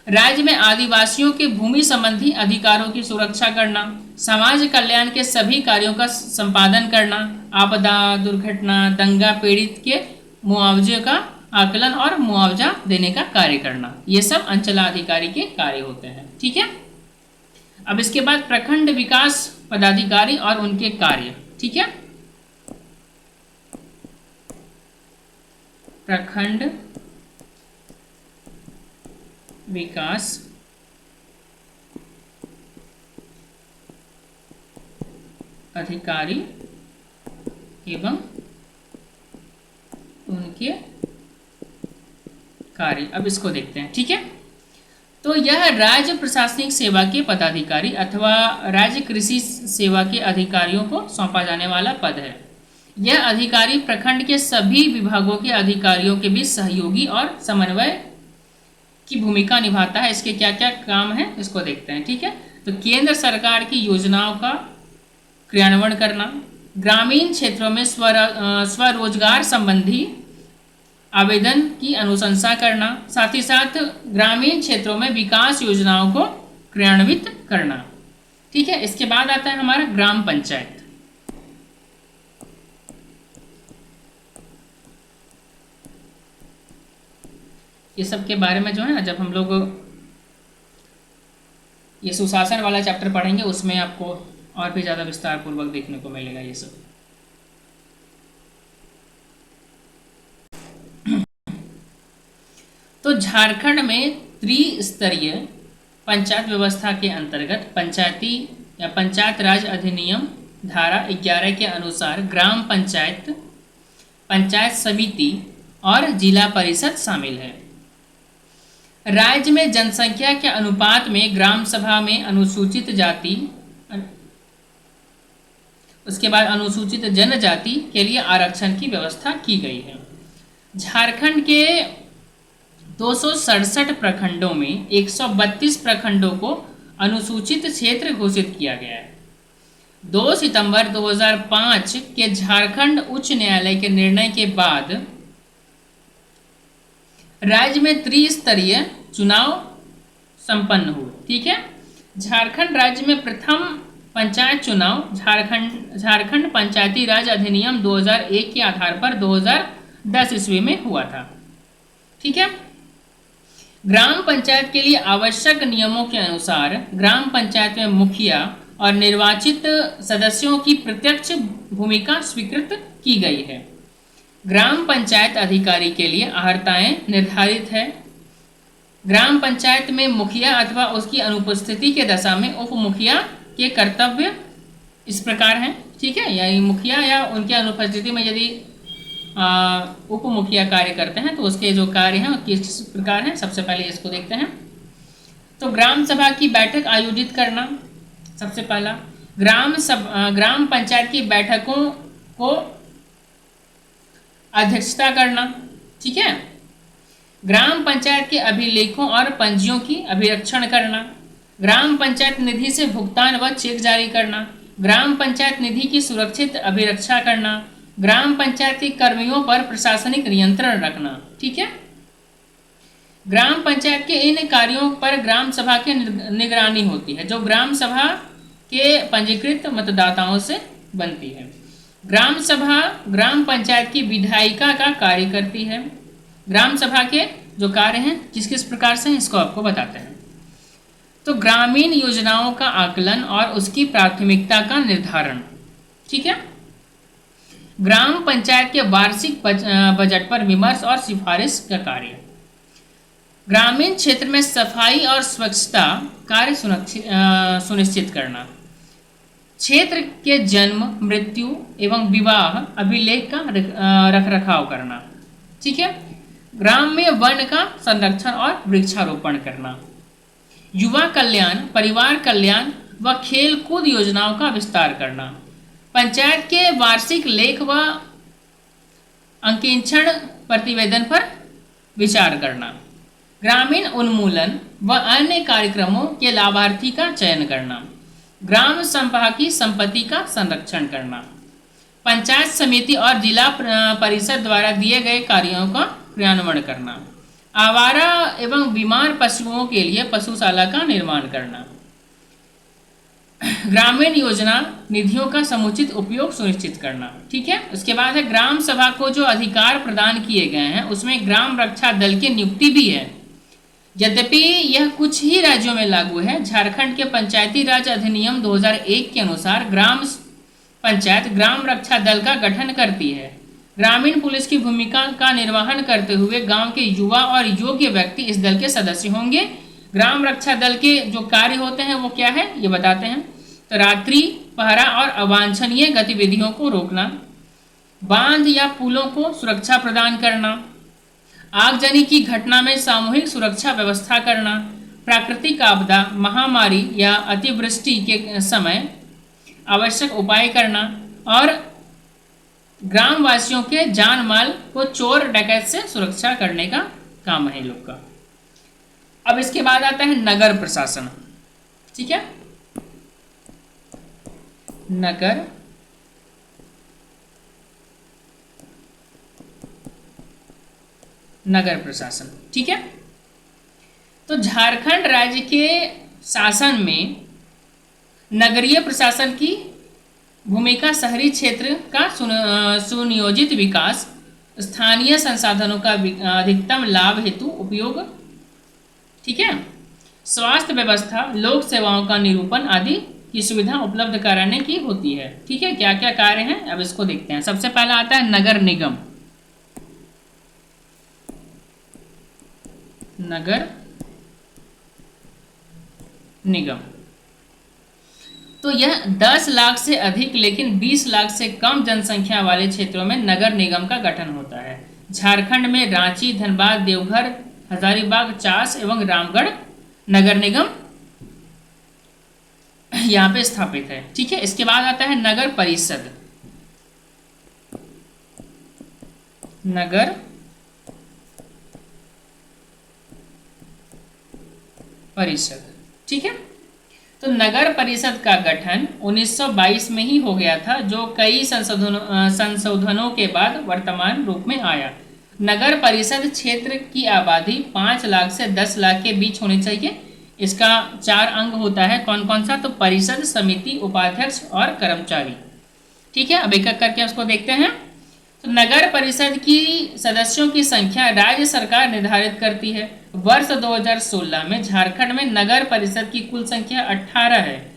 राज्य में आदिवासियों के भूमि संबंधी अधिकारों की सुरक्षा करना, समाज कल्याण के सभी कार्यों का संपादन करना, आपदा, दुर्घटना, दंगा पीड़ित के मुआवजे का आकलन और मुआवजा देने का कार्य करना, ये सब अंचलाधिकारी के कार्य होते हैं, ठीक है। अब इसके बाद प्रखंड विकास पदाधिकारी और उनके कार्य, ठीक है। प्रखंड विकास अधिकारी एवं उनके कार्य, अब इसको देखते हैं, ठीक है। तो यह राज्य प्रशासनिक सेवा के पदाधिकारी अथवा राज्य कृषि सेवा के अधिकारियों को सौंपा जाने वाला पद है। यह अधिकारी प्रखंड के सभी विभागों के अधिकारियों के बीच सहयोगी और समन्वय की भूमिका निभाता है। इसके क्या क्या काम है इसको देखते हैं, ठीक है। तो केंद्र सरकार की योजनाओं का क्रियान्वयन करना, ग्रामीण क्षेत्रों में स्वरोजगार संबंधी आवेदन की अनुशंसा करना, साथ ही साथ ग्रामीण क्षेत्रों में विकास योजनाओं को क्रियान्वित करना, ठीक है। इसके बाद आता है हमारा ग्राम पंचायत। ये सब के बारे में जो है ना, जब हम लोग ये सुशासन वाला चैप्टर पढ़ेंगे उसमें आपको और भी ज़्यादा विस्तार पूर्वक देखने को मिलेगा ये सब। तो झारखंड में त्रिस्तरीय पंचायत व्यवस्था के अंतर्गत पंचायती या पंचायत राज अधिनियम धारा 11 के अनुसार ग्राम पंचायत, पंचायत समिति और जिला परिषद शामिल है। राज्य में जनसंख्या के अनुपात में ग्राम सभा में अनुसूचित जाति, उसके बाद अनुसूचित जनजाति के लिए आरक्षण की व्यवस्था की गई है। झारखंड के 267 प्रखंडों में 132 प्रखंडों को अनुसूचित क्षेत्र घोषित किया गया है। 2 सितंबर 2005 के झारखंड उच्च न्यायालय के निर्णय के बाद राज्य में त्रिस्तरीय चुनाव संपन्न हुए, ठीक है। झारखंड राज्य में प्रथम पंचायत चुनाव झारखंड पंचायती राज अधिनियम 2001 के आधार पर 2010 ईस्वी में हुआ था, ठीक है। ग्राम पंचायत के लिए आवश्यक नियमों के अनुसार ग्राम पंचायत में मुखिया और निर्वाचित सदस्यों की प्रत्यक्ष भूमिका स्वीकृत की गई है। ग्राम पंचायत अधिकारी के लिए अर्हताएं निर्धारित है। ग्राम पंचायत में मुखिया अथवा उसकी अनुपस्थिति के दशा में उप मुखिया के कर्तव्य इस प्रकार हैं, ठीक है। यानी मुखिया या उनकी अनुपस्थिति में यदि उप मुखिया कार्य करते हैं तो उसके जो कार्य हैं किस प्रकार हैं, सबसे पहले इसको देखते हैं। तो ग्राम सभा की बैठक आयोजित करना, सबसे पहला ग्राम पंचायत की बैठकों को अध्यक्षता करना, ठीक है। ग्राम पंचायत के अभिलेखों और पंजियों की अभिरक्षण करना, ग्राम पंचायत निधि से भुगतान व चेक जारी करना, ग्राम पंचायत निधि की सुरक्षित अभिरक्षा करना, ग्राम पंचायत के कर्मियों पर प्रशासनिक नियंत्रण रखना, ठीक है। ग्राम पंचायत के इन कार्यों पर ग्राम सभा की निगरानी होती है, जो ग्राम सभा के पंजीकृत मतदाताओं से बनती है। ग्राम सभा ग्राम पंचायत की विधायिका का कार्य करती है। ग्राम सभा के जो कार्य हैं किस किस प्रकार से हैं इसको आपको बताते हैं। तो ग्रामीण योजनाओं का आकलन और उसकी प्राथमिकता का निर्धारण। ठीक है। ग्राम पंचायत के वार्षिक बजट पर विमर्श और सिफारिश का कार्य। ग्रामीण क्षेत्र में सफाई और स्वच्छता कार्य सुनिश्चित करना। क्षेत्र के जन्म, मृत्यु एवं विवाह अभिलेख का रखरखाव करना। ठीक है। ग्राम में वन का संरक्षण और वृक्षारोपण करना। युवा कल्याण, परिवार कल्याण व खेल कूद योजनाओं का विस्तार करना। पंचायत के वार्षिक लेख व अंकेक्षण प्रतिवेदन पर विचार करना। ग्रामीण उन्मूलन व अन्य कार्यक्रमों के लाभार्थी का चयन करना। ग्राम सभा की संपत्ति का संरक्षण करना। पंचायत समिति और जिला परिषद द्वारा दिए गए कार्यों का क्रियान्वयन करना। आवारा एवं बीमार पशुओं के लिए पशुशाला का निर्माण करना। ग्रामीण योजना निधियों का समुचित उपयोग सुनिश्चित करना। ठीक है। उसके बाद है ग्राम सभा को जो अधिकार प्रदान किए गए हैं उसमें ग्राम रक्षा दल की नियुक्ति भी है। यद्यपि यह कुछ ही राज्यों में लागू है। झारखंड के पंचायती राज अधिनियम 2001 के अनुसार ग्राम पंचायत ग्राम रक्षा दल का गठन करती है। ग्रामीण पुलिस की भूमिका का निर्वहन करते हुए गांव के युवा और योग्य व्यक्ति इस दल के सदस्य होंगे। ग्राम रक्षा दल के जो कार्य होते हैं वो क्या है ये बताते हैं। तो रात्रि पहरा और अवांछनीय गतिविधियों को रोकना, बांध या पुलों को सुरक्षा प्रदान करना, आगजनी की घटना में सामूहिक सुरक्षा व्यवस्था करना, प्राकृतिक आपदा, महामारी या अतिवृष्टि के समय आवश्यक उपाय करना और ग्रामवासियों के जान माल को चोर डकैत से सुरक्षा करने का काम है लोग का। अब इसके बाद आता है नगर प्रशासन। ठीक है। नगर प्रशासन। ठीक है। तो झारखंड राज्य के शासन में नगरीय प्रशासन की भूमिका शहरी क्षेत्र का सुनियोजित विकास, स्थानीय संसाधनों का अधिकतम लाभ हेतु उपयोग, ठीक है, स्वास्थ्य व्यवस्था, लोक सेवाओं का निरूपण आदि की सुविधा उपलब्ध कराने की होती है। ठीक है। क्या क्या कार्य हैं अब इसको देखते हैं। सबसे पहला आता है नगर निगम। नगर निगम तो यह 10 लाख से अधिक लेकिन 20 लाख से कम जनसंख्या वाले क्षेत्रों में नगर निगम का गठन होता है। झारखंड में रांची, धनबाद, देवघर, हजारीबाग, चास एवं रामगढ़ नगर निगम यहाँ पे स्थापित है। ठीक है। इसके बाद आता है नगर परिषद। नगर परिषद। ठीक है। तो नगर परिषद का गठन 1922 में ही हो गया था, जो कई संशोधनों के बाद वर्तमान रूप में आया। नगर परिषद क्षेत्र की आबादी 5 लाख से 10 लाख के बीच होनी चाहिए। इसका 4 अंग होता है। कौन कौन सा? तो परिषद, समिति, उपाध्यक्ष और कर्मचारी। ठीक है। अब एक एक करके उसको देखते हैं। तो नगर परिषद की सदस्यों की संख्या राज्य सरकार निर्धारित करती है। वर्ष 2016 में झारखंड में नगर परिषद की कुल संख्या 18 है,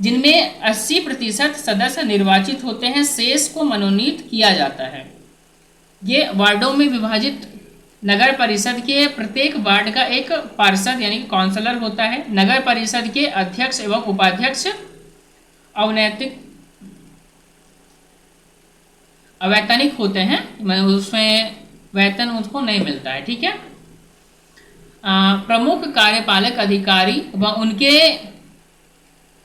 जिनमें 80% सदस्य निर्वाचित होते हैं, शेष को मनोनीत किया जाता है। ये वार्डों में विभाजित नगर परिषद के प्रत्येक वार्ड का एक पार्षद यानी कि काउंसलर होता है। नगर परिषद के अध्यक्ष एवं उपाध्यक्ष अवैतनिक होते हैं, उसमें वेतन उसको नहीं मिलता है। ठीक है। प्रमुख कार्यपालक अधिकारी व उनके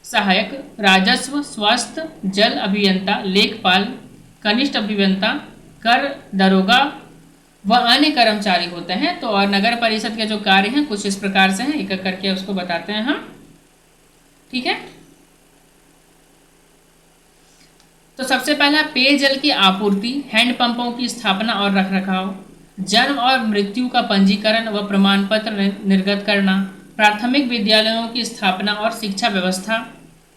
सहायक राजस्व, स्वास्थ्य, जल अभियंता, लेखपाल, कनिष्ठ अभियंता, कर दरोगा व अन्य कर्मचारी होते हैं। तो और नगर परिषद के जो कार्य हैं कुछ इस प्रकार से हैं, एक एक करके उसको बताते हैं हम। ठीक है। तो सबसे पहला पेयजल की आपूर्ति, हैंडपंपों की स्थापना और रखरखाव, जन्म और मृत्यु का पंजीकरण व प्रमाण पत्र निर्गत करना, प्राथमिक विद्यालयों की स्थापना और शिक्षा व्यवस्था।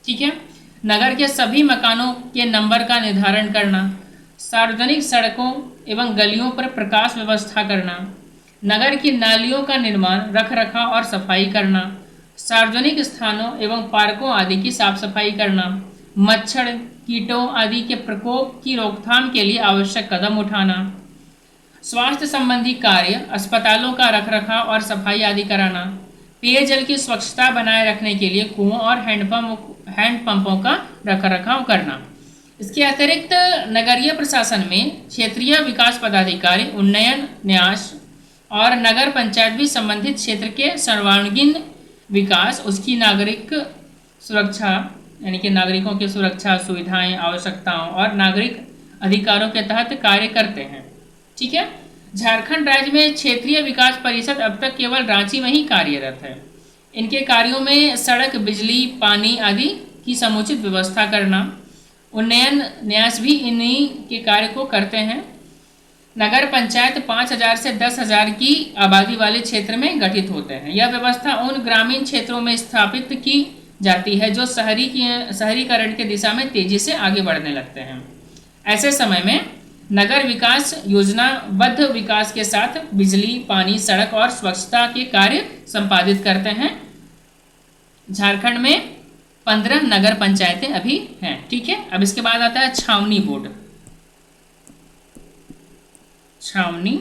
ठीक है। नगर के सभी मकानों के नंबर का निर्धारण करना, सार्वजनिक सड़कों एवं गलियों पर प्रकाश व्यवस्था करना, नगर की नालियों का निर्माण, रखरखाव और सफाई करना, सार्वजनिक स्थानों एवं पार्कों आदि की साफ सफाई करना, मच्छर कीटों आदि के प्रकोप की रोकथाम के लिए आवश्यक कदम उठाना, स्वास्थ्य संबंधी कार्य, अस्पतालों का रखरखाव और सफाई आदि कराना, पेयजल की स्वच्छता बनाए रखने के लिए कुओं और हैंडपंपों का रखरखाव करना। इसके अतिरिक्त नगरीय प्रशासन में क्षेत्रीय विकास पदाधिकारी, उन्नयन, न्यास और नगर पंचायत भी संबंधित क्षेत्र के सर्वांगीण विकास, उसकी नागरिक सुरक्षा यानी कि नागरिकों की सुरक्षा, सुविधाएं, आवश्यकताओं और नागरिक अधिकारों के तहत कार्य करते हैं। ठीक है। झारखंड राज्य में क्षेत्रीय विकास परिषद अब तक केवल रांची में ही कार्यरत है। इनके कार्यों में सड़क, बिजली, पानी आदि की समुचित व्यवस्था करना, उन्नयन, न्यास भी इन्हीं के कार्य को करते हैं। नगर पंचायत 5,000 से 10,000 की आबादी वाले क्षेत्र में गठित होते हैं। यह व्यवस्था उन ग्रामीण क्षेत्रों में स्थापित की जाती है जो शहरीकरण की दिशा में तेजी से आगे बढ़ने लगते हैं। ऐसे समय में नगर विकास योजनाबद्ध विकास के साथ बिजली, पानी, सड़क और स्वच्छता के कार्य संपादित करते हैं। झारखंड में 15 नगर पंचायतें अभी हैं। ठीक है। अब इसके बाद आता है छावनी बोर्ड। छावनी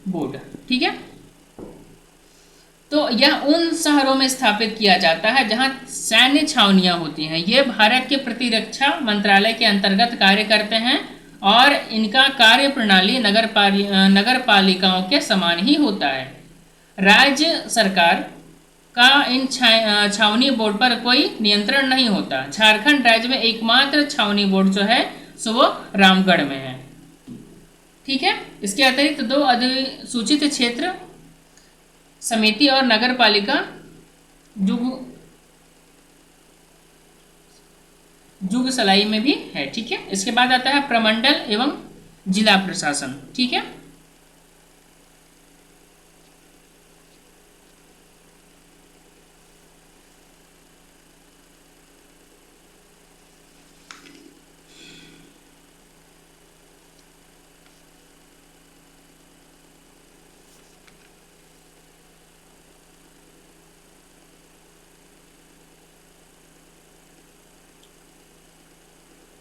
बोर्ड, ठीक है। तो यह उन शहरों में स्थापित किया जाता है जहां सैन्य छावनियां होती हैं। ये भारत के प्रतिरक्षा मंत्रालय के अंतर्गत कार्य करते हैं और इनका कार्य प्रणाली नगर पालिकाओं के समान ही होता है। राज्य सरकार का इन छावनी बोर्ड पर कोई नियंत्रण नहीं होता। झारखंड राज्य में एकमात्र छावनी बोर्ड जो है सो वो रामगढ़ में है। ठीक है। इसके अतिरिक्त 2 अधिसूचित क्षेत्र समिति और नगर पालिका जुग सलाई में भी है। ठीक है। इसके बाद आता है प्रमंडल एवं जिला प्रशासन। ठीक है।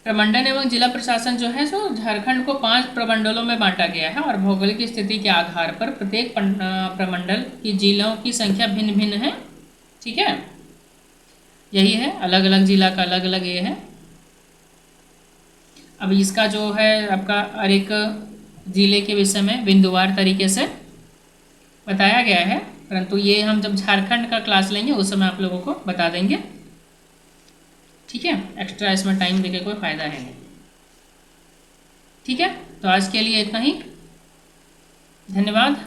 प्रमंडल एवं जिला प्रशासन जो है सो झारखंड को 5 प्रमंडलों में बांटा गया है और भौगोलिक स्थिति के आधार पर प्रत्येक प्रमंडल की जिलों की संख्या भिन्न भिन्न है। ठीक है। यही है, अलग अलग जिला का अलग अलग ये है। अब इसका जो है आपका हर एक जिले के विषय में बिंदुवार तरीके से बताया गया है, परंतु ये हम जब झारखंड का क्लास लेंगे उस समय आप लोगों को बता देंगे। ठीक है। एक्स्ट्रा इसमें टाइम देके कोई फ़ायदा है नहीं। ठीक है। तो आज के लिए इतना ही। धन्यवाद।